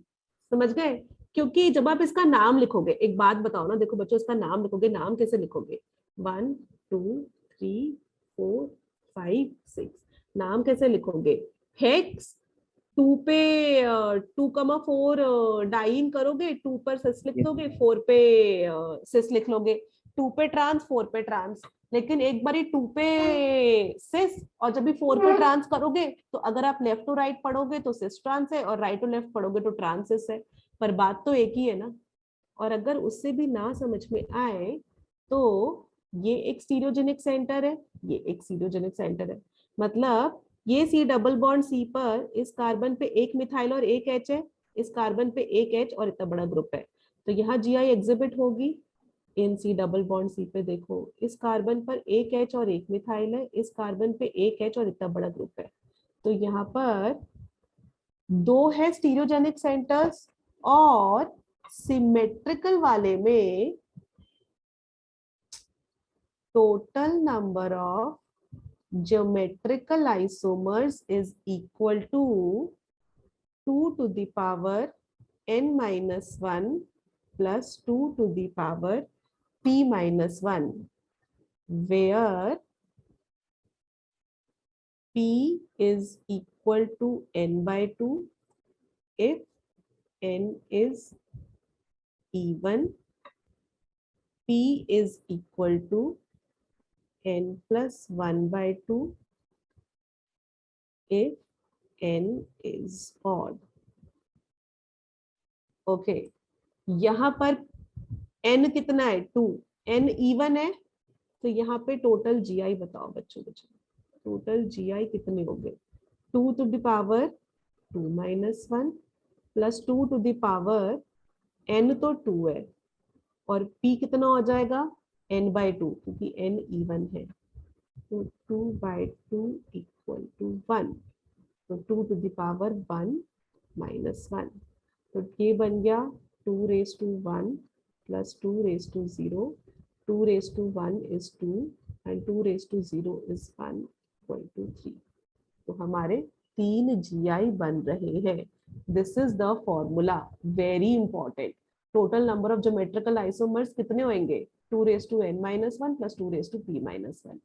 समझ गए? क्योंकि जब आप इसका नाम लिखोगे, एक बात बताओ ना, देखो बच्चों इसका नाम लिखोगे, नाम कैसे लिखोगे? 1 2 3 4 5 6, नाम कैसे लिखोगे? हेक्स 2 पे 2,4 डाइन करोगे, 2 पर सिस लिख Yes, दोगे, ma'am. 4 पे सिस लिख लोगे, 2 पे ट्रांस 4 पे ट्रांस। लेकिन एक बार 2 पे सिस और जब भी 4 पे ट्रांस करोगे तो अगर आप लेफ्ट टू राइट पढ़ोगे तो सिस ट्रांस है, और राइट टू लेफ्ट पढ़ोगे तो ट्रांस सिस है, पर बात तो एक ही है ना। और अगर उससे भी ना समझ में आए तो ये एक स्टीरियोजेनिक सेंटर है, ये एक स्टीरियोजेनिक सेंटर है, मतलब ये C डबल बॉन्ड C पर इस कार्बन पे एक मिथाइल और एक H है, इस कार्बन पे एक H और इतना बड़ा ग्रुप है, तो यहाँ GI एग्जिबिट होगी इन C डबल बॉन्ड C पे। देखो इस कार्बन पर एक H और एक मिथाइल है, इस कार्बन पे एक H और इतना बड़ा ग्रुप है, तो यहाँ पर 2 है स्टीरियोजेनिक सेंटर्स, और सिमेट्रिकल वाले में total number of geometrical isomers is equal to 2 to the power n minus 1 plus 2 to the power p minus 1। where P is equal to n by 2 if n is even, P is equal to n plus 1 by 2 if n is odd. Okay, यहाँ पर n कितना है? 2, n इवन है, तो यहाँ पे टोटल GI बताओ बच्चों। टोटल GI कितने हो गए? 2 to the power 2 minus 1 plus 2 to the power n तो 2 है, और P कितना हो जाएगा? n by 2, क्योंकि n इवन है, तो 2 by 2 equal to 1, तो 2 to the power 1 minus 1, तो ये बन गया 2 raised to 1 plus 2 raised to 0, 2 raised to 1 is 2 and 2 raised to 0 is 1 equal to 3। तो हमारे 3 GI बन रहे हैं। This is the formula, very important. Total number of geometrical isomers कितने होंगे? 2 raised to n minus 1 plus 2 raised to p minus 1।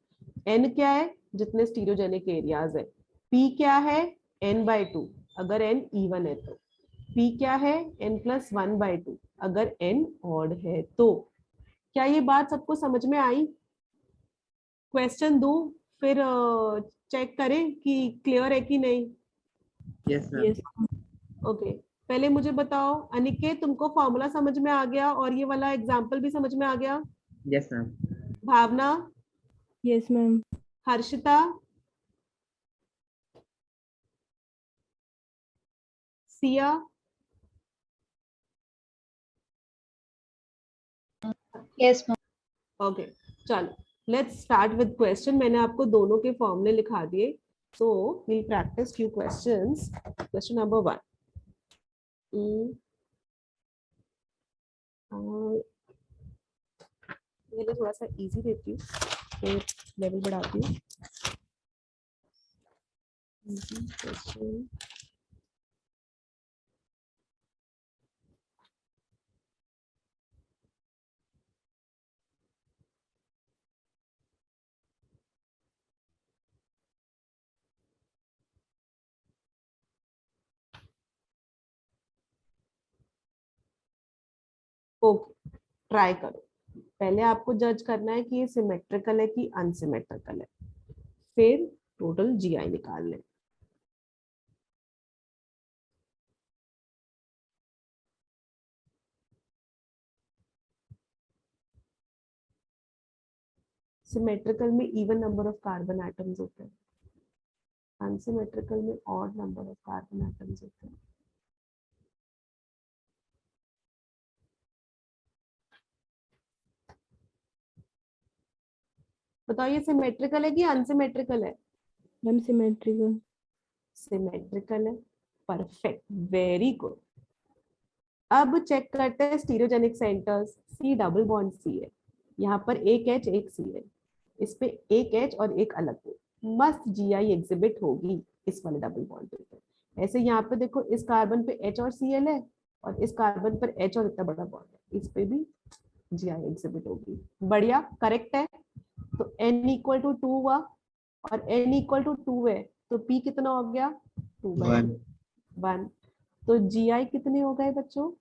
n क्या है? जितने स्टीरियोजेनिक एरियाज है। p क्या है? n by 2 अगर n इवन है तो। p क्या है? n plus 1 by 2 अगर n ऑड है तो। क्या ये बात सबको समझ में आई? क्वेश्चन दो, फिर चेक करें कि क्लियर है कि नहीं। Yes ma'am. Yes. ओके, पहले मुझे बताओ अनिकेत, तुमको फॉर्मूला समझ में आ गया और ये वाला एग्जाम्पल भी समझ में आ गया? Yes ma'am. Bhavna, Yes, ma'am. Harshita, Siya, Yes, ma'am. Okay चलो लेट्स स्टार्ट विद क्वेश्चन। मैंने आपको दोनों के फॉर्मूले लिखा दिए, so we practice few questions. Question number 1, पहले थोड़ा सा इजी देती हूँ, फिर लेवल बढ़ाती हूँ। इजी क्वेश्चन, ओके ट्राई करो। पहले आपको जज करना है कि ये सिमेट्रिकल है कि अनसिमेट्रिकल है, फिर टोटल GI निकाल लें। सिमेट्रिकल में even number of carbon atoms होते हैं, अनसिमेट्रिकल में odd number of carbon atoms होते हैं। बताओ ये सिमेट्रिकल है कि अनसिमेट्रिकल है? Ma'am, symmetrical. सिमेट्रिकल है, परफेक्ट, वेरी गुड। अब चेक करते हैं stereogenic centres. C double bond C है, यहाँ पर एक H एक सी है, इस पे एक H और एक अलग हो, मस्त GI एग्जिबिट होगी इस वाले डबल बॉन्ड पे। ऐसे यहाँ पे देखो, इस कार्बन पे H और Cl है, और इस कार्बन पर H और इतना बड़ा बॉन्ड है, इस पे भी GI एग्जिबिट होगी। बढ़िया, करेक्ट है। तो n इक्वल टू 2 हुआ, और n इक्वल टू 2 है, तो P कितना हो गया? 2 by 1। तो GI कितने हो गए बच्चों?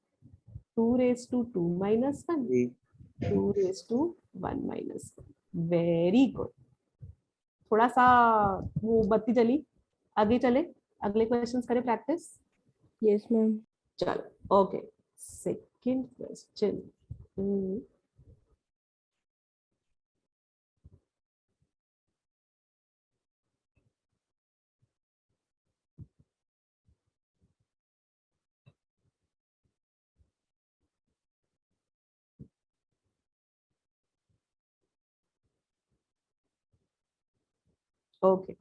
2 raised to 2 minus 1, 2 raised to 1 minus 1। Very good. थोड़ा सा वो बत्ती जली, आगे चले, अगले क्वेश्चंस करें प्रैक्टिस। Yes, ma'am. चलो ओके, सेकंड क्वेश्चन। ओके,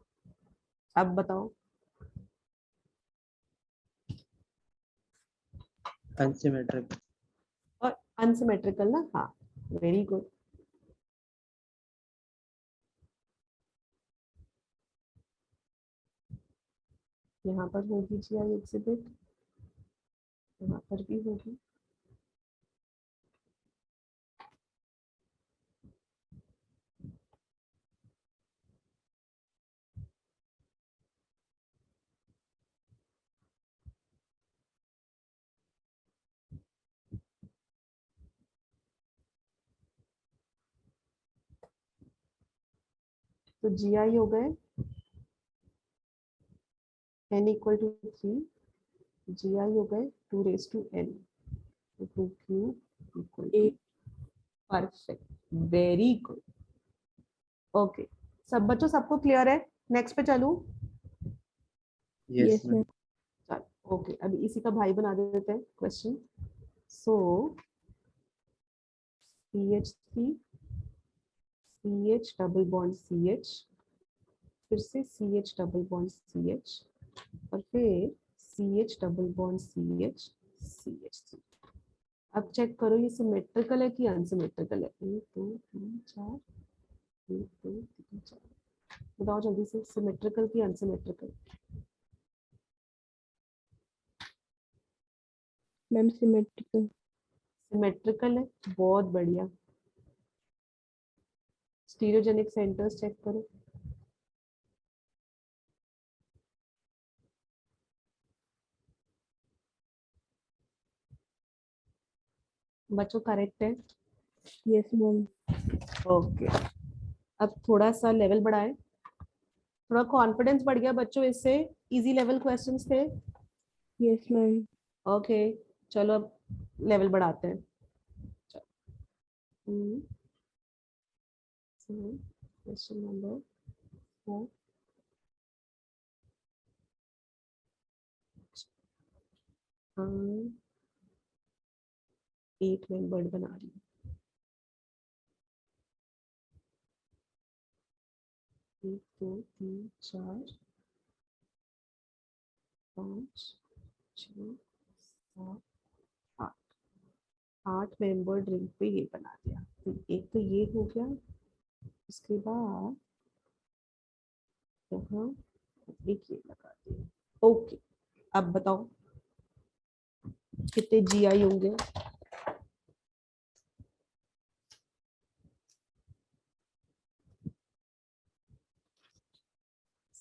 अब बताओ। अनसिमेट्रिक। और अनसिमेट्रिकल ना, हाँ, वेरी गुड। यहाँ पर होगी GI एग्जिबिट, यहाँ पर भी होगी। तो GI हो गए n इक्वल टू 3, GI हो गए 2 raised to n, तो 2 cube equal to, perfect, very good. Okay, सब बच्चों सबको क्लियर है? नेक्स्ट पे चलूं? yes Yes, ma'am. ma'am. चलो ओके, अभी इसी का भाई बना देते हैं क्वेश्चन। सो CH3 CH double bond CH, फिर से CH डबल बॉन्ड CH, और फिर CH double bond CH CH3। अब चेक करो ये सिमेट्रिकल है कि अनसिमेट्रिकल है। 1 2 3 4, 1 2 3 4, बताओ जल्दी से, सिमेट्रिकल की अनसिमेट्रिकल? Ma'am, symmetrical. सिमेट्रिकल है, बहुत बढ़िया। स्टीरियोजेनिक सेंटर्स चेक करो। बच्चों करेक्ट है? Yes, ma'am. ओके, अब थोड़ा सा लेवल बढ़ाए, थोड़ा कॉन्फिडेंस बढ़ गया बच्चों इससे, इजी लेवल क्वेश्चंस थे। Yes, ma'am. ओके चलो अब लेवल बढ़ाते हैं। क्वेश्चन नंबर 4, एक मेंबर्ड बना रही हूँ। 1 2 3 4 5 6 7 8, 8 मेंबर्ड रिंग पे ये बना दिया। तो एक तो ये हो गया, उसके बाद यहाँ एक ये लगा दिया। ओके, अब बताओ कितने GI होंगे?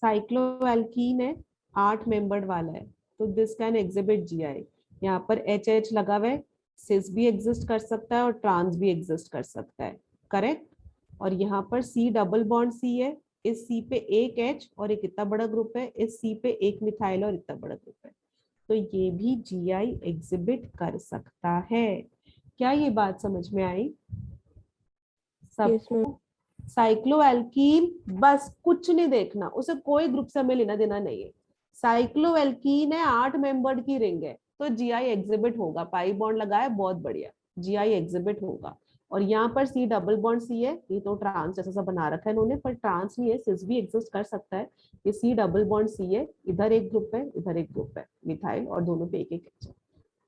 साइक्लोएल्कीन है, 8 मेंबर्ड वाला है, तो दिस कैन एग्जिबिट GI। यहाँ पर HH लगा हुआ है, सिस भी एग्जिस्ट कर सकता है और ट्रांस भी एग्जिस्ट कर सकता है, करेक्ट। और यहाँ पर C डबल बॉन्ड C है, इस C पे एक H और एक इतना बड़ा ग्रुप है, इस C पे एक मिथाइल और इतना बड़ा ग्रुप है, तो ये भी GI एग्जिबिट कर सकता है। क्या ये बात समझ में आई Yes, सबको? ma'am. साइक्लोएल्कीन, बस कुछ नहीं देखना, उसे कोई ग्रुप से हमें लेना देना नहीं है। साइक्लोएल्कीन है, 8 मेंबर्ड की रिंग है, तो GI एग्जिबिट होगा। पाई बॉन्ड लगाया, बहुत बढ़िया, GI एग्जिबिट होगा। और यहाँ पर C डबल बॉन्ड C है, ये तो ट्रांस जैसा सा बना रखा है इन्होंने, पर ट्रांस नहीं है, सिस भी एग्जिस्ट कर सकता है। ये C डबल बॉन्ड C है, इधर एक ग्रुप है, इधर एक ग्रुप है मिथाइल, और दोनों पे एक एक H है।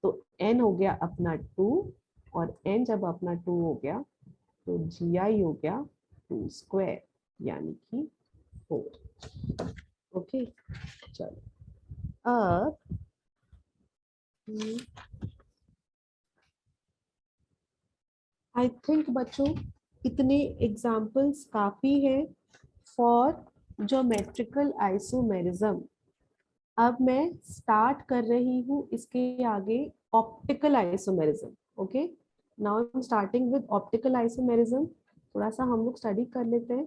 तो N हो गया अपना 2, और N जब अपना 2 हो गया तो GI हो गया 2 स्क्वायर, यानी कि 4। ओके चलो, अब आई थिंक बच्चों इतने एग्जाम्पल्स काफी हैं फॉर ज्योमेट्रिकल आइसोमेरिज्म। अब मैं स्टार्ट कर रही हूँ इसके आगे optical isomerism. Okay, now I am starting with optical isomerism. थोड़ा सा हम लोग स्टडी कर लेते हैं,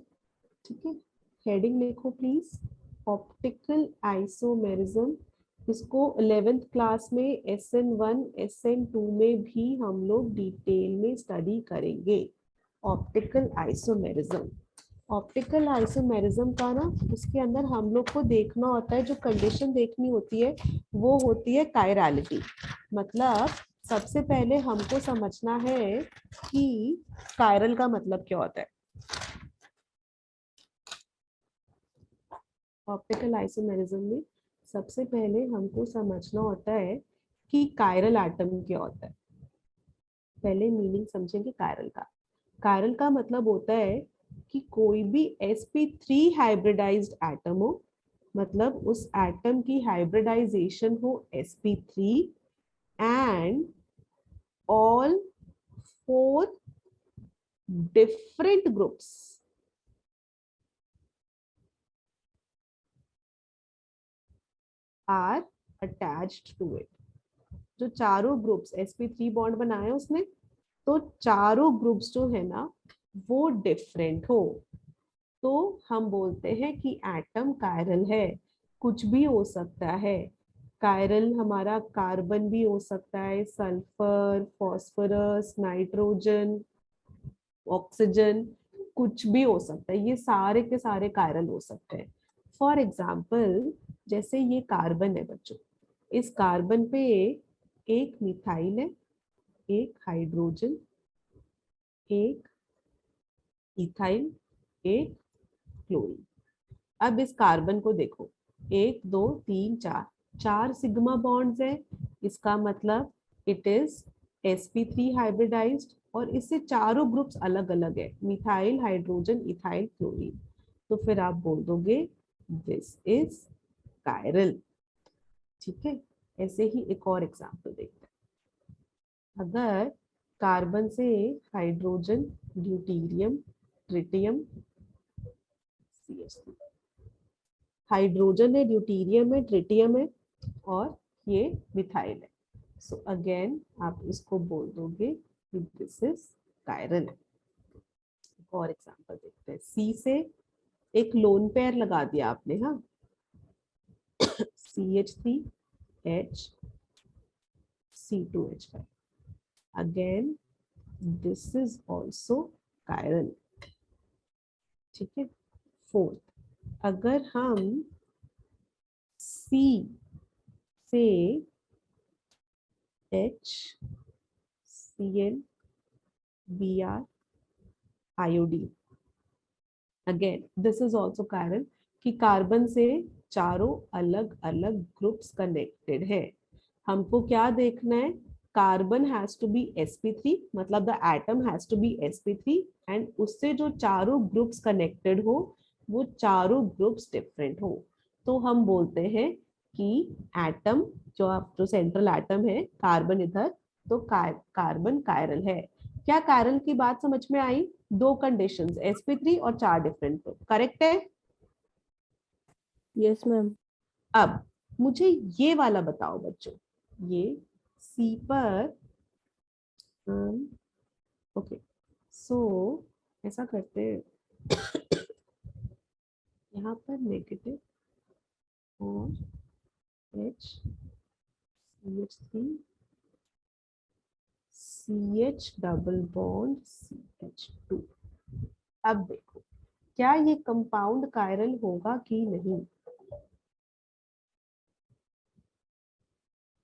ठीक है। हेडिंग लिखो प्लीज, ऑप्टिकल आइसोमेरिज्म। इसको 11th क्लास में SN1 SN2 में भी हम लोग डिटेल में स्टडी करेंगे। ऑप्टिकल आइसोमेरिज्म, ऑप्टिकल आइसोमेरिज्म का ना, उसके अंदर हम लोग को देखना होता है, जो कंडीशन देखनी होती है वो होती है कायरलिटी। मतलब सबसे पहले हमको समझना है कि कायरल का मतलब क्या होता है। ऑप्टिकल आइसोमेरिज्म में सबसे पहले हमको समझना होता है कि कायरल एटम क्या होता है। पहले मीनिंग समझेंगे कायरल का। कायरल का मतलब होता है कि कोई भी sp3 हाइब्रिडाइज्ड एटम हो, मतलब उस एटम की हाइब्रिडाइजेशन हो sp3 and all 4 different groups are attached to it. जो चारों ग्रुप्स sp3 बॉन्ड बनाए उसने, तो चारों ग्रुप्स जो है ना वो डिफरेंट हो। तो हम बोलते हैं कि एटम कायरल है। कुछ भी हो सकता है, कायरल हमारा कार्बन भी हो सकता है, सल्फर, फास्फोरस, नाइट्रोजन, ऑक्सीजन, कुछ भी हो सकता है, ये सारे के सारे कायरल हो सकते हैं। फॉर एग्जाम्पल जैसे ये कार्बन है बच्चों, इस कार्बन पे एक मिथाइल है, एक हाइड्रोजन, एक इथाइल, एक क्लोरीन। अब इस कार्बन को देखो, 1 2 3 4, 4 सिग्मा बॉन्ड्स है, इसका मतलब इट इज sp3 हाइब्रिडाइज्ड, और इससे चारों ग्रुप्स अलग अलग है, मिथाइल, हाइड्रोजन, इथाइल, क्लोरीन। तो फिर आप बोल दोगे दिस इज कायरल। ठीक है, ऐसे ही एक और एग्जांपल देखते हैं। अगर कार्बन से hydrogen, deuterium, tritium, CH3, hydrogen है, ड्यूटीरियम है, ट्रिटियम है, और ये मिथाइल है। सो अगेन आप इसको बोल दोगे कि दिस इज कायरल। एक और एग्जांपल देखते हैं। सी से एक लोन पेयर लगा दिया आपने, हाँ, CH3H C2H5, again this is also chiral. ठीक है। फोर्थ, अगर हम C से HCl Br iodine, again this is also chiral, कि कार्बन से चारों अलग अलग ग्रुप्स कनेक्टेड है। हमको क्या देखना है, carbon has to be sp3, मतलब the atom has to be sp3, and उससे जो चारों ग्रुप्स कनेक्टेड हो वो चारों ग्रुप्स डिफरेंट हो। तो हम बोलते हैं कि एटम, जो सेंट्रल एटम है कार्बन इधर, तो कार्बन कायरल है। क्या कायरल की बात समझ में आई? 2 कंडीशंस, sp3 और 4 डिफरेंट ग्रुप, करेक्ट है? Yes, ma'am. अब मुझे ये वाला बताओ बच्चों, ये C पर, ओके, सो ऐसा करते हैं, यहाँ पर नेगेटिव और CH3 CH double bond CH2। अब देखो क्या ये कंपाउंड कायरल होगा कि नहीं।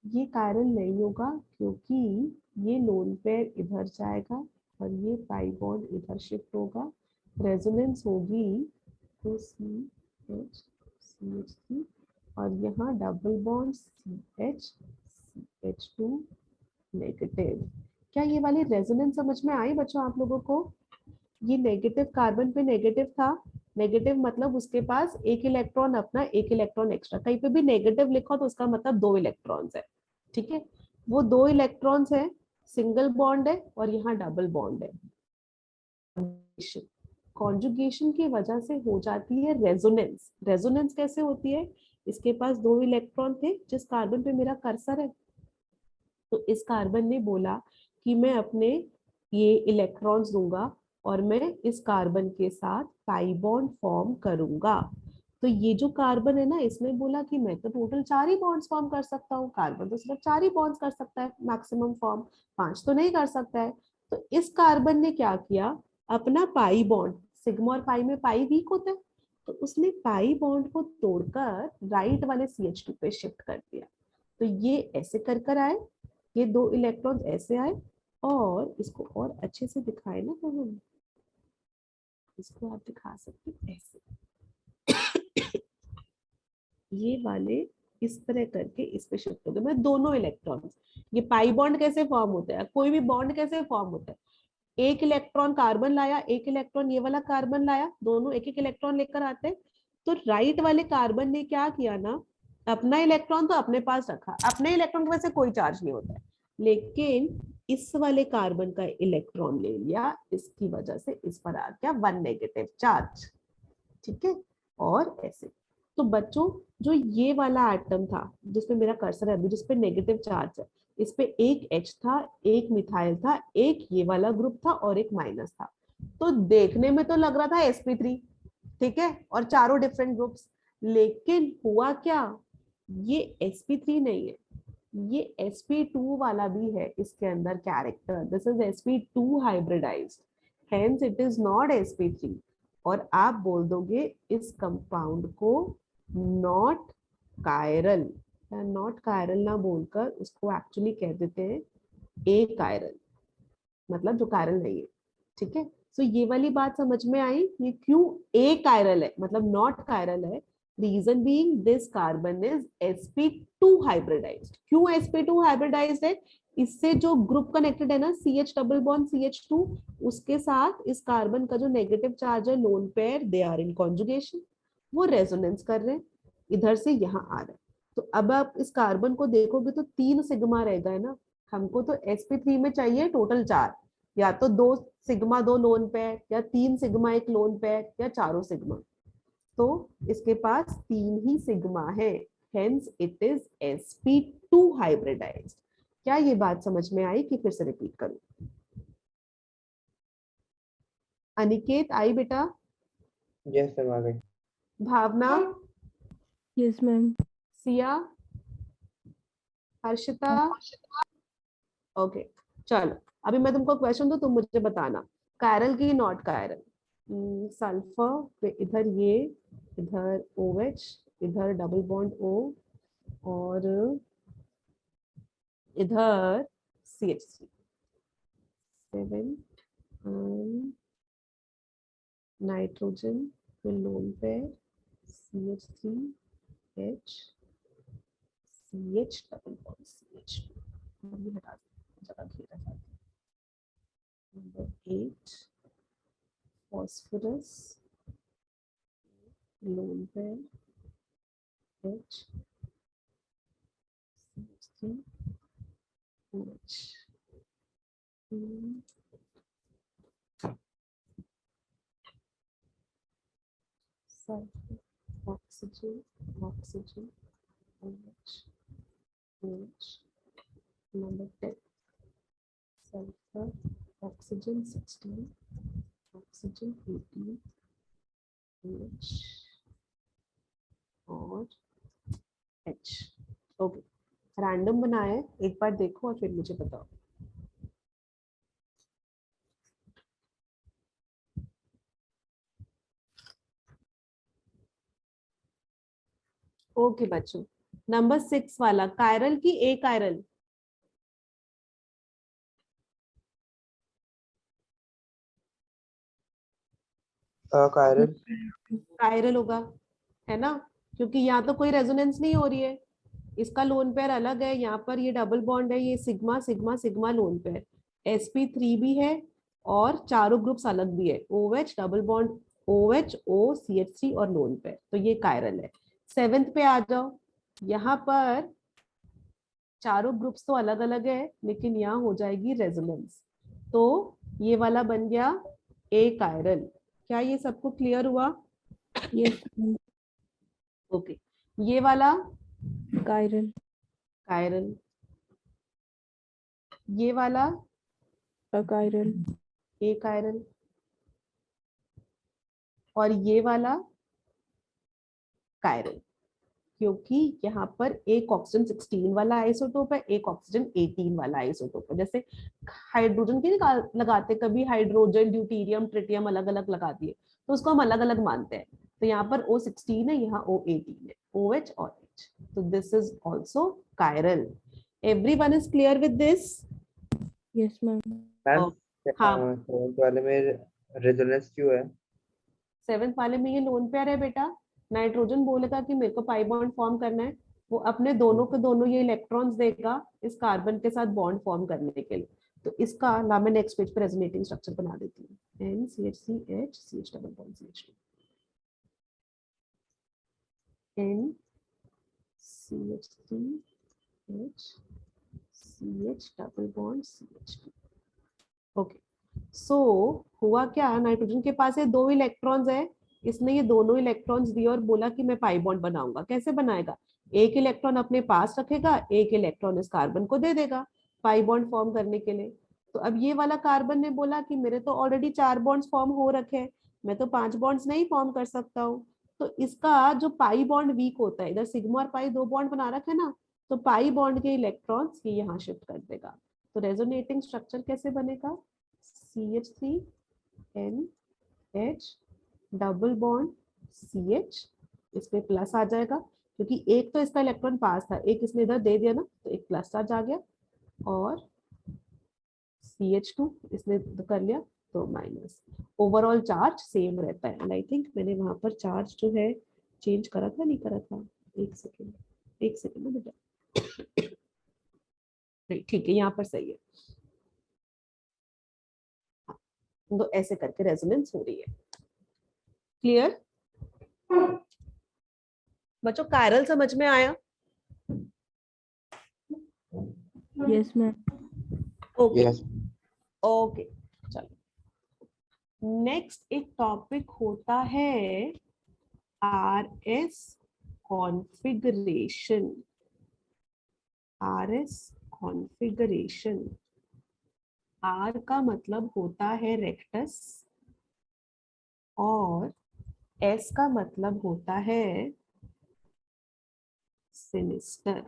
ये कायरल नहीं होगा, क्योंकि ये लोन पेयर इधर जाएगा और ये पाई बॉन्ड इधर शिफ्ट होगा, रेजोनेंस होगी तो CH3 और यहाँ डबल बॉन्ड CH2 नेगेटिव। क्या ये वाली रेजोनेंस समझ में आई बच्चों आप लोगों को? ये नेगेटिव कार्बन पे नेगेटिव था, नेगेटिव मतलब उसके पास एक इलेक्ट्रॉन अपना, एक इलेक्ट्रॉन एक्स्ट्रा, कहीं पे भी नेगेटिव लिखो तो उसका मतलब 2 इलेक्ट्रॉन्स है। ठीक है, वो 2 इलेक्ट्रॉन्स है, सिंगल बॉन्ड है और यहाँ डबल बॉन्ड है। कॉन्जुगेशन की वजह से हो जाती है रेजोनेंस। रेजोनेंस कैसे होती है? इसके पास 2 इलेक्ट्रॉन थे, जिस कार्बन पे मेरा कर्सर है, तो इस कार्बन ने बोला कि मैं अपने ये इलेक्ट्रॉन्स दूंगा और मैं इस कार्बन के साथ पाई बॉन्ड फॉर्म करूंगा। तो ये जो कार्बन है ना, इसने बोला कि मैं तो टोटल 4 ही बॉन्ड्स फॉर्म कर सकता हूँ, कार्बन तो सिर्फ 4 ही बॉन्ड्स कर सकता है मैक्सिमम फॉर्म, 5 तो नहीं कर सकता है। तो इस कार्बन ने क्या किया, अपना पाई बॉन्ड, सिग्मा और पाई में पाई वीक होता है, तो उसने पाई बॉन्ड को तोड़कर राइट वाले CH2 पे शिफ्ट कर दिया। तो ये ऐसे कर आए, ये 2 इलेक्ट्रॉन्स ऐसे आए, और इसको और अच्छे से दिखाए ना तो हम इसको आप दिखा सकते हैं ऐसे, ये वाले इस तरह करके इस पे शिफ्ट हो गए, मतलब दोनों इलेक्ट्रॉन्स। ये पाई बॉन्ड कैसे फॉर्म होता है, कोई भी बॉन्ड कैसे फॉर्म होता है, एक इलेक्ट्रॉन कार्बन लाया, एक इलेक्ट्रॉन ये वाला कार्बन लाया, दोनों एक एक इलेक्ट्रॉन लेकर आते हैं। तो राइट वाले कार्बन ने क्या किया ना, अपना इलेक्ट्रॉन तो अपने पास रखा, अपने इलेक्ट्रॉन की वजह से कोई चार्ज नहीं होता है, लेकिन इस वाले कार्बन का इलेक्ट्रॉन ले लिया, इसकी वजह से इस पर आ गया 1 नेगेटिव चार्ज। ठीक है, और ऐसे। तो बच्चों जो ये वाला एटम था जिसपे मेरा कर्सर है अभी, जिसपे नेगेटिव चार्ज है, इस पे एक H था, एक मिथाइल था, एक ये वाला ग्रुप था और एक माइनस था। तो देखने में तो लग रहा था sp3, ठीक है, और चारों डिफरेंट ग्रुप्स। लेकिन हुआ क्या, ये sp3 नहीं है, ये sp2 वाला भी है इसके अंदर character, this is sp2 hybridised, hence it is not sp3। और आप बोल दोगे इस कंपाउंड को नॉट कायरल, नॉट कायरल ना बोलकर उसको एक्चुअली कह देते हैं ए कायरल, मतलब जो कायरल नहीं है। ठीक है, सो ये वाली बात समझ में आई, ये क्यों ए कायरल है, मतलब नॉट कायरल है। Reason being this carbon is sp2 hybridised. क्यों sp2 हाइब्रिडाइज्ड है, इससे जो ग्रुप कनेक्टेड है ना CH डबल बॉन्ड CH2, उसके साथ इस कार्बन का जो नेगेटिव चार्ज है lone pair, they are in conjugation, वो रेजोनेंस कर रहे हैं, इधर से यहाँ आ रहा है। तो अब आप इस कार्बन को देखोगे तो 3 सिग्मा रहेगा है ना, हमको तो sp3 में चाहिए टोटल 4, या तो 2 सिग्मा 2 लोन पेयर, या 3 सिग्मा 1 लोन पेयर, या चारों सिग्मा। तो इसके पास 3 ही सिग्मा है, hence it is sp2 hybridised. क्या ये बात समझ में आई कि फिर से रिपीट करूं? अनिकेत आई बेटा? यस मैम, आ गई। भावना, Yes, ma'am. Siya, Harshita, okay. चलो अभी मैं तुमको क्वेश्चन दूं, तुम मुझे बताना कायरल की नॉट कायरल। सल्फर पे इधर ये, इधर OH, इधर डबल बॉन्ड O, और इधर CH3, 7 नाइट्रोजन फिर lone pair CH3H, CH double bond CH2, ये हटा दो, जगह घेरा जाता है। Number 8 phosphorus, lone pair H, CH3 OH, sulfur, oxygen, oxygen, OH, OH. Number 10 sulfur, oxygen 16, oxygen 18, OH और H। ओके, रैंडम बनाया है, एक बार देखो और फिर मुझे बताओ। ओके बच्चों, नंबर 6 वाला कायरल की ए कायरल, कायरल। कायरल होगा है ना, क्योंकि यहाँ तो कोई रेजोनेंस नहीं हो रही है, इसका लोन पेयर अलग है, यहाँ पर ये डबल बॉन्ड है, ये sigma sigma sigma lone pair, sp3 भी है और चारों ग्रुप्स अलग भी है, OH double bond OH O CH3 और लोन पेयर, तो ये कायरल है। 7th पे आ जाओ, यहाँ पर चारों ग्रुप्स तो अलग अलग है, लेकिन यहाँ हो जाएगी रेजोनेंस, तो ये वाला बन गया ए कायरल। क्या ये सबको क्लियर हुआ? Yes, ma'am. ओके, ये वाला Chiral. कायरल, ये वाला Achiral. ए कायरल, और ये वाला कायरल, क्योंकि यहाँ पर एक ऑक्सीजन 16 वाला आइसोटोप है, एक ऑक्सीजन 18 वाला आइसोटोप है। जैसे हाइड्रोजन के लगाते कभी हाइड्रोजन ड्यूटीरियम ट्रिटियम अलग अलग लगा दिए, तो उसको हम अलग अलग मानते हैं। तो यहाँ पर O16 है, यहाँ O18 है, OH और H, तो this is also chiral. Everyone is clear with this? Yes, ma'am. Ma'am हाँ, सेवंथ वाले में रेजोनेंस क्यों है? 7th वाले में ये लोन पेयर है बेटा, नाइट्रोजन बोलेगा कि मेरे को पाई बॉन्ड फॉर्म करना है, वो अपने दोनों के दोनों ये इलेक्ट्रॉन्स देगा इस कार्बन के साथ बॉन्ड फॉर्म करने के लिए। तो इसका ला मैं नेक्स्ट पेज पे रेजोनेटिंग स्ट्रक्चर बना देती हूँ, NCHCH CH double bond CH2, NCH3H CH double bond CH2। Okay, so हुआ क्या, नाइट्रोजन के पास ये 2 इलेक्ट्रॉन्स है, इसने ये दोनों इलेक्ट्रॉन्स दिए और बोला कि मैं पाई बॉन्ड बनाऊंगा। कैसे बनाएगा, एक इलेक्ट्रॉन अपने पास रखेगा, एक इलेक्ट्रॉन इस कार्बन को दे देगा पाई बॉन्ड फॉर्म करने के लिए। तो अब ये वाला कार्बन ने बोला कि मेरे तो ऑलरेडी 4 बॉन्ड्स फॉर्म हो रखे हैं, मैं तो 5 बॉन्ड्स नहीं फॉर्म कर सकता हूँ। तो इसका जो पाई बॉन्ड वीक होता है, इधर सिग्मा और पाई 2 बॉन्ड बना रखे ना, तो पाई बॉन्ड के इलेक्ट्रॉन्स ये यहाँ शिफ्ट कर देगा। तो रेजोनेटिंग स्ट्रक्चर कैसे बनेगा, CH3NH डबल बॉन्ड CH, इस पे प्लस आ जाएगा क्योंकि एक तो इसका इलेक्ट्रॉन पास था, एक इसने इधर दे दिया ना, तो एक प्लस चार्ज आ गया, और CH2 इसने कर लिया तो माइनस। ओवरऑल चार्ज सेम रहता है। आई थिंक मैंने वहां पर चार्ज जो है चेंज करा था, नहीं करा था, एक सेकेंड ना बेटा, नहीं ठीक है, यहाँ पर सही है। तो ऐसे करके रेजोनेंस हो रही है। क्लियर बच्चों, कायरल समझ में आया? Yes, ma'am. Okay Yes. Okay, चलो नेक्स्ट एक टॉपिक होता है RS configuration. RS configuration, R का मतलब होता है रेक्टस और S का मतलब होता है सिनिस्टर।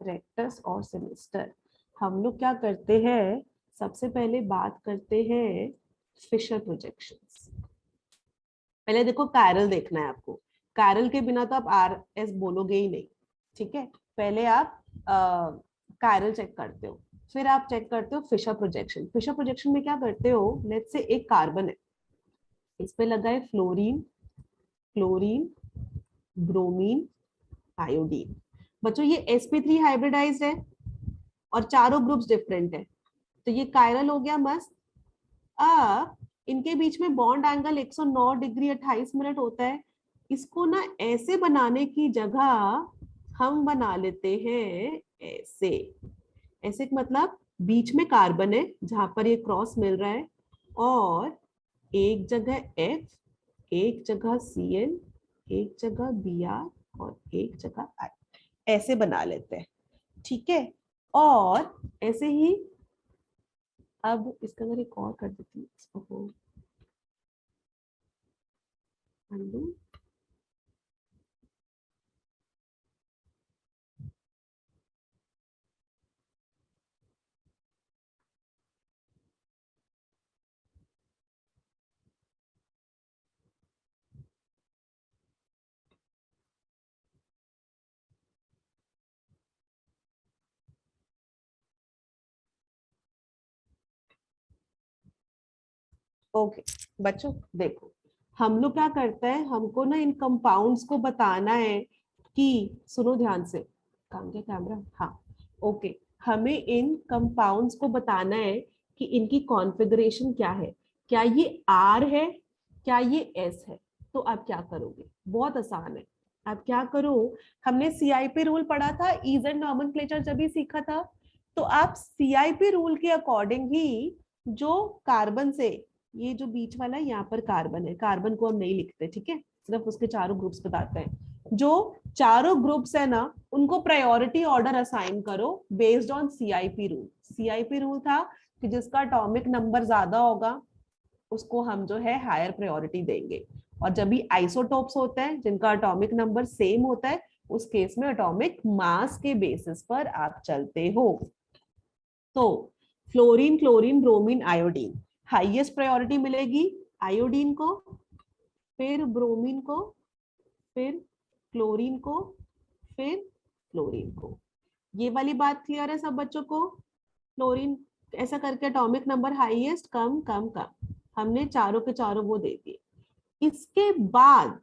रेक्टस और सिनिस्टर। हम लोग क्या करते हैं, सबसे पहले बात करते हैं फिशर प्रोजेक्शंस। पहले देखो कायरल देखना है आपको, कायरल के बिना तो आप RS बोलोगे ही नहीं, ठीक है। पहले आप कायरल चेक करते हो, फिर आप चेक करते हो फिशर प्रोजेक्शन। फिशर प्रोजेक्शन में क्या करते हो, लेट्स से एक कार्बन है, इस पे लगा है फ्लोरीन, क्लोरीन, ब्रोमीन, आयोडीन। बच्चों ये sp3 हाइब्रिडाइज्ड है और चारों ग्रुप्स डिफरेंट है, तो ये कायरल हो गया मस्त। अब इनके बीच में बॉन्ड एंगल 109 डिग्री 28 मिनट होता है। इसको ना ऐसे बनाने की जगह हम बना लेते हैं ऐसे। ऐसे मतलब बीच में कार्बन है जहां पर ये क्रॉस मिल रहा है, और एक जगह F, एक जगह Cl, एक जगह Br और एक जगह I, ऐसे बना लेते हैं, ठीक है। और ऐसे ही अब इसका अगर एक और कर देती हूँ, undo, ओके बच्चों देखो, हम लोग क्या करते हैं, हमको ना इन कंपाउंड्स को बताना है कि, सुनो ध्यान से, काम क्या कैमरा, हाँ ओके, हमें इन कंपाउंड्स को बताना है कि इनकी कॉन्फ़िगरेशन क्या है, क्या ये R है, क्या ये S है। तो आप क्या करोगे, बहुत आसान है। आप क्या करो, हमने CIP रूल पढ़ा था, ईजेंट नॉमेनक्लेचर जब भी सीखा था, तो आप CIP रूल के अकॉर्डिंग ही जो कार्बन से, ये जो बीच वाला है यहाँ पर कार्बन है, कार्बन को हम नहीं लिखते, ठीक है, सिर्फ उसके चारों ग्रुप्स बताते हैं। जो चारों ग्रुप्स है ना, उनको प्रायोरिटी ऑर्डर असाइन करो based on CIP rule. CIP rule था कि जिसका एटॉमिक नंबर ज्यादा होगा उसको हम जो है हायर प्रायोरिटी देंगे, और जब भी आइसोटोप्स होते हैं जिनका एटॉमिक नंबर सेम होता है, उस केस में एटॉमिक मास के बेसिस पर आप चलते हो। तो fluorine, chlorine, bromine, iodine, highest priority मिलेगी आयोडीन को, फिर ब्रोमीन को, फिर क्लोरीन को, फिर फ्लोरीन को। ये वाली बात क्लियर है सब बच्चों को? फ्लोरीन ऐसा करके एटॉमिक नंबर हाईएस्ट, कम कम कम, हमने चारों के चारों वो दे दिए। इसके बाद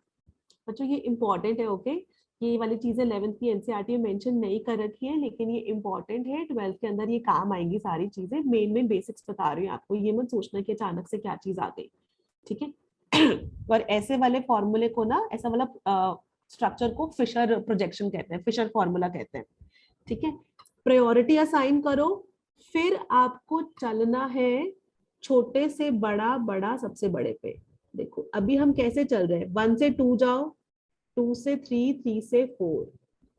बच्चों ये इंपॉर्टेंट है, ओके, ये वाली चीजें 11th की एनसीईआरटी में मेंशन नहीं कर रखी है, लेकिन ये इंपॉर्टेंट है, 12th के अंदर ये काम आएंगी सारी चीजें। मेन बेसिक्स बता रही हूँ आपको, ये मत सोचना कि अचानक से क्या चीज आ गई, ठीक है। और ऐसे वाले फॉर्मूले को ना, ऐसा वाला स्ट्रक्चर को फिशर प्रोजेक्शन कहते हैं, फिशर फॉर्मूला कहते हैं, ठीक है। प्रायोरिटी असाइन करो, फिर आपको चलना है छोटे से बड़ा, बड़ा सबसे बड़े पे। देखो अभी हम कैसे चल रहे हैं, 1 से 2 जाओ, 2 से 3, 3 से 4,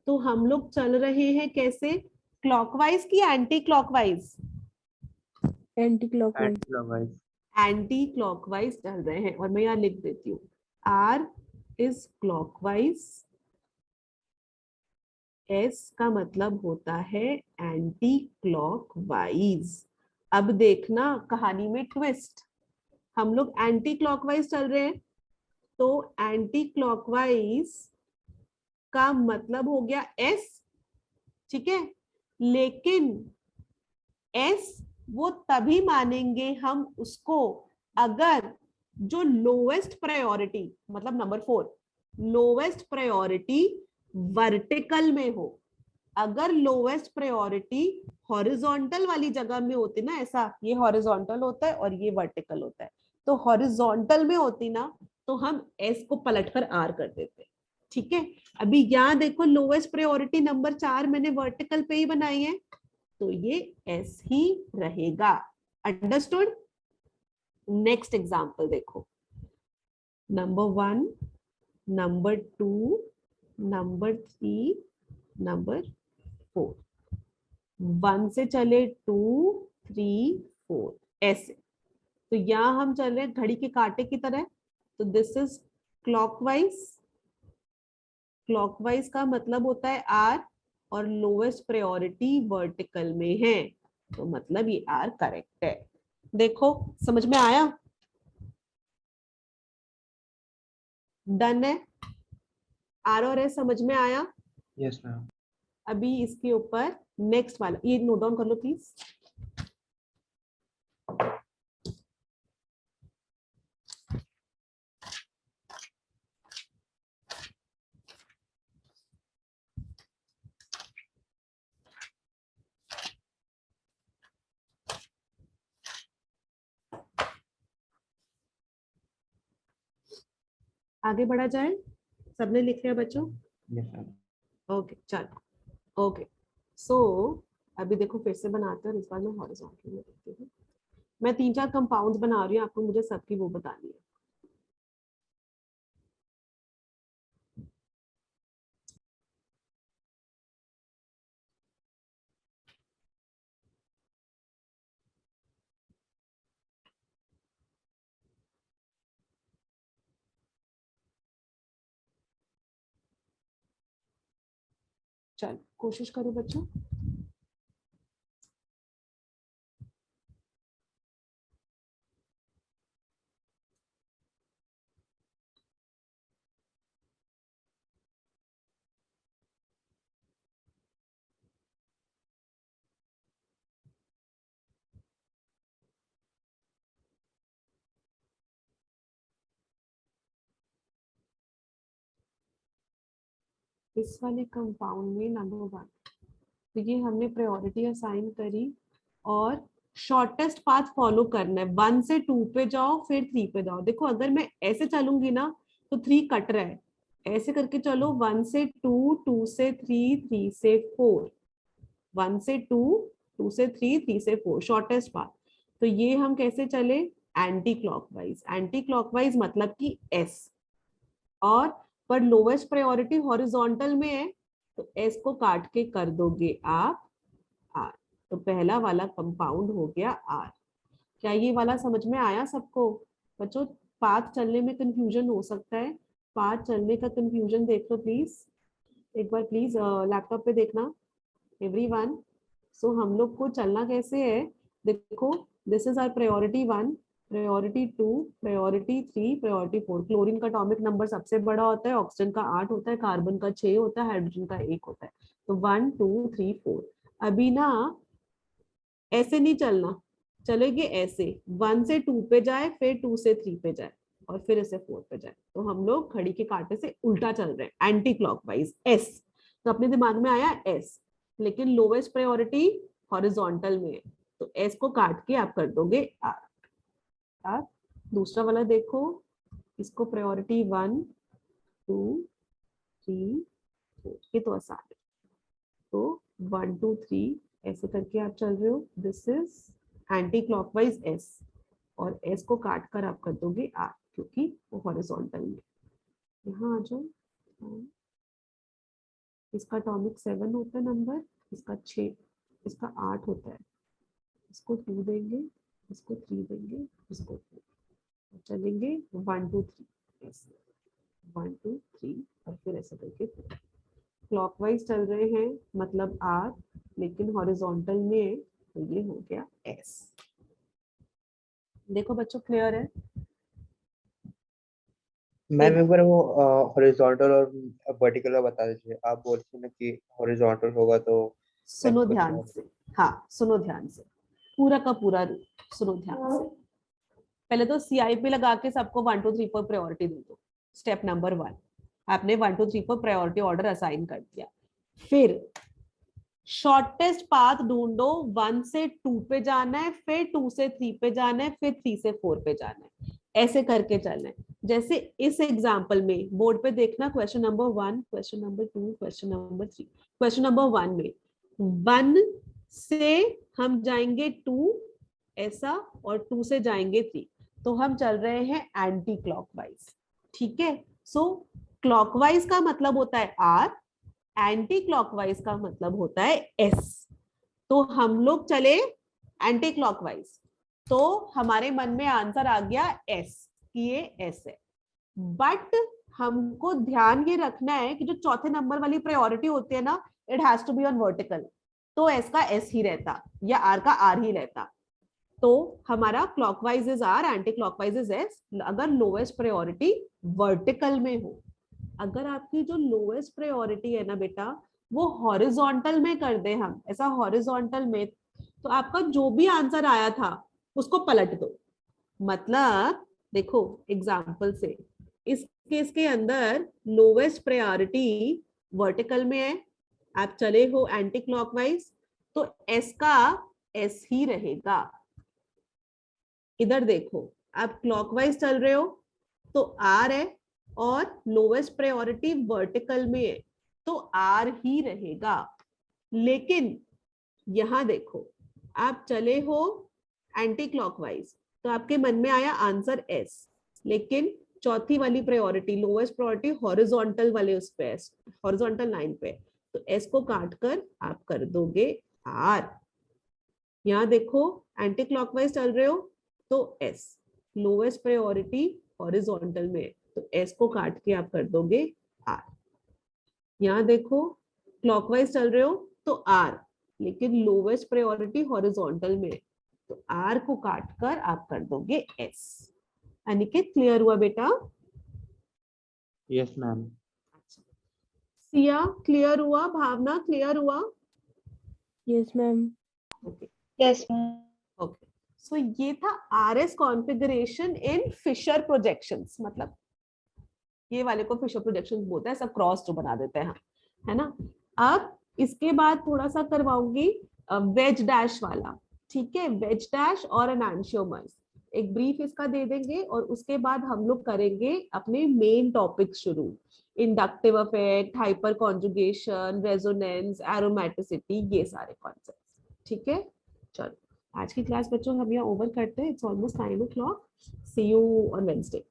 तो हम लोग चल रहे हैं कैसे, क्लॉकवाइज की anti clockwise? Anti-clockwise. Anti-clockwise. Anti clockwise चल रहे हैं, और मैं यहाँ लिख देती हूँ आर इज क्लॉकवाइज, एस का मतलब होता है एंटी क्लॉकवाइज। अब देखना कहानी में ट्विस्ट, हम लोग एंटी क्लॉकवाइज चल रहे हैं, तो एंटी क्लॉकवाइज का मतलब हो गया एस, ठीक है। लेकिन एस वो तभी मानेंगे हम उसको अगर जो लोवेस्ट प्रायोरिटी, मतलब नंबर 4, लोवेस्ट प्रायोरिटी वर्टिकल में हो। अगर लोवेस्ट प्रायोरिटी हॉरिजॉन्टल वाली जगह में होती ना, ऐसा ये हॉरिजॉन्टल होता है और ये वर्टिकल होता है, तो हॉरिजॉन्टल में होती ना तो हम एस को पलटकर आर कर देते, ठीक है। अभी यहाँ देखो लोवेस्ट प्रायोरिटी नंबर 4 मैंने वर्टिकल पे ही बनाई है, तो ये एस ही रहेगा। अंडरस्टूड। नेक्स्ट एग्जांपल देखो, नंबर 1, नंबर 2, नंबर 3, नंबर 4। 1 से चले 2, 3, 4 ऐसे। तो यहां हम चल रहे हैं घड़ी के कांटे की तरह, तो दिस इज क्लॉकवाइज। क्लॉकवाइज का मतलब होता है आर, और लोवेस्ट प्रायोरिटी वर्टिकल में है, तो मतलब ये आर करेक्ट है। देखो समझ में आया? डन है? आर और एस समझ में आया? Yes ma'am. अभी इसके ऊपर नेक्स्ट वाला ये नोट डाउन कर लो प्लीज। आगे बढ़ा जाए, सबने लिख लिया बच्चों? Yes ma'am. ओके चलो, ओके। सो अभी देखो फिर से बनाते हैं, और इस बार मैं हॉरिजॉन्टल में देखती हूँ। मैं 3-4 कंपाउंड्स बना रही हूँ, आपको मुझे सबकी वो बतानी है। चलो कोशिश करो बच्चों। इस वाले कंपाउंड में नंबर 1, तो ये हमने प्रायोरिटी असाइन करी, और शॉर्टेस्ट पाथ फॉलो करना है। 1 से 2 पे जाओ, फिर 3 पे जाओ। देखो अगर मैं ऐसे चलूंगी ना तो 3 कट रहा है, ऐसे करके चलो 1 से 2, 2 से 3, 3 से 4, 1 से 2, 2 से 3, 3 से 4, शॉर्टेस्ट पाथ। तो ये हम कैसे चले? Anti clockwise. एंटी क्लॉकवाइज मतलब कि एस, और पर लोवेस्ट प्रायोरिटी हॉरिजॉन्टल में है, तो एस को काट के कर दोगे आप आर। तो पहला वाला कंपाउंड हो गया आर। क्या ये वाला समझ में आया सबको? बच्चों पाथ चलने में कंफ्यूजन हो सकता है, पाथ चलने का कंफ्यूजन देख लो प्लीज, एक बार प्लीज लैपटॉप पे देखना एवरीवन। सो हम लोग को चलना कैसे है, देखो this is our priority 1, priority 2, priority 3, priority 4। Chlorine का एटॉमिक नंबर सबसे बड़ा होता है, ऑक्सीजन का 8 होता है, कार्बन का 6 होता है, हाइड्रोजन का 1 होता है। तो 1, 2, 3, 4। अभी ना ऐसे नहीं चलना, चलेंगे ऐसे, 1 से 2 पे जाए, फिर 2 से 3 पे जाए, और फिर ऐसे 4 पे जाए। तो हम लोग घड़ी के कांटे से उल्टा चल रहे हैं, एंटी क्लॉकवाइज एस। तो अपने दिमाग में आया एस, लेकिन लोवेस्ट प्रायोरिटी हॉरिजॉन्टल में है, तो एस को काट के आप कर दोगे आर। दूसरा वाला देखो, इसको प्रायोरिटी 1, 2, 3, 4, ये तो आसान है। तो 1, 2, 3 ऐसे करके आप चल रहे हो, this is anti clockwise S, और एस को काट कर आप कर दोगे आर, क्योंकि वो हॉरिजॉन्टल में। यहाँ आ जाओ, इसका एटॉमिक 7 होता है नंबर, इसका 6, इसका 8 होता है, इसको 2 देंगे, इसको 3 देंगे, इसको 4, चलेंगे 1 2 3 ऐसे 1 2 3 और फिर ऐसे करके क्लॉकवाइज चल रहे हैं, मतलब R, लेकिन हॉरिजॉन्टल में है, तो ये हो गया S। देखो बच्चों क्लियर है? मैम एक बार वो हॉरिजॉन्टल और वर्टिकल का बता दीजिए। आप बोलते हैं ना कि हॉरिजॉन्टल होगा तो सुनो S को ध्यान से, हाँ सुनो ध्यान से, पूरा का पूरा रूप सुनो ध्यान से। पहले तो CIP लगा के सबको 1 2 3 4 प्रायोरिटी दे दो। स्टेप नंबर 1, आपने 1 2 3 4 प्रायोरिटी ऑर्डर असाइन कर दिया। फिर शॉर्टेस्ट पाथ ढूंढो, 1 से 2 पे जाना है, फिर 2 से 3 पे जाना है, फिर 3 से 4 पे जाना है, ऐसे करके चलना है। जैसे इस एग्जांपल में बोर्ड पे देखना, question number 1, question number 2, question number 3। Question number 1 में 1 से हम जाएंगे 2 ऐसा, और 2 से जाएंगे 3, तो हम चल रहे हैं एंटी क्लॉकवाइज। ठीक है, सो क्लॉकवाइज का मतलब होता है R, एंटी क्लॉकवाइज का मतलब होता है S। तो हम लोग चले एंटी क्लॉकवाइज, तो हमारे मन में आंसर आ गया S, कि ये S है। बट हमको ध्यान ये रखना है कि जो चौथे नंबर वाली प्रायोरिटी होती है ना, it has to be on vertical, तो S का S ही रहता या R का R ही रहता। तो हमारा clockwise is R, anticlockwise is S, अगर लोएस्ट प्रायोरिटी वर्टिकल में हो। अगर आपकी जो लोएस्ट प्रायोरिटी है ना बेटा, वो हॉरिजॉन्टल में कर दे हम, ऐसा हॉरिजॉन्टल में, तो आपका जो भी आंसर आया था उसको पलट दो। मतलब देखो एग्जाम्पल से, इस केस के अंदर लोवेस्ट प्रायोरिटी वर्टिकल में है, आप चले हो एंटी क्लॉकवाइज, तो S का S ही रहेगा। इधर देखो, आप क्लॉकवाइज चल रहे हो तो R है, और लोवेस्ट प्रायोरिटी वर्टिकल में है, तो R ही रहेगा। लेकिन यहां देखो, आप चले हो एंटी क्लॉकवाइज, तो आपके मन में आया आंसर S, लेकिन चौथी वाली प्रायोरिटी, लोवेस्ट प्रायोरिटी हॉरिजॉन्टल वाले उस पे, हॉरिजॉन्टल लाइन पे, तो S को काट कर आप कर दोगे R। यहां देखो एंटी क्लॉकवाइज चल रहे हो तो S, लोवेस्ट प्रायोरिटी हॉरिजॉन्टल में, तो S को काट के आप कर दोगे R। यहां देखो क्लॉकवाइज चल रहे हो तो R, लेकिन लोवेस्ट प्रायोरिटी हॉरिजॉन्टल में, तो R को काट कर आप कर दोगे S। अनिकेत क्लियर हुआ बेटा? Yes ma'am. सिया क्लियर हुआ? भावना क्लियर हुआ? Yes, ma'am. Okay Yes, ma'am. Okay, so ये था RS configuration in Fischer projections. मतलब ये वाले को फिशर प्रोजेक्शंस बोलते हैं, सब क्रॉस जो बना देते हैं, है ना। अब इसके बाद थोड़ा सा करवाऊंगी वेज डैश वाला, ठीक है, वेज डैश और एनांशियोमर्स। एक ब्रीफ इसका दे देंगे और उसके बाद हम लोग करेंगे अपने मेन टॉपिक शुरू, inductive effect, hyper conjugation, resonance, aromaticity, ये सारे कॉन्सेप्ट्स। ठीक है, चलो आज की क्लास बच्चों हम यहाँ ओवर करते हैं, it's almost 9 o'clock। See you on Wednesday.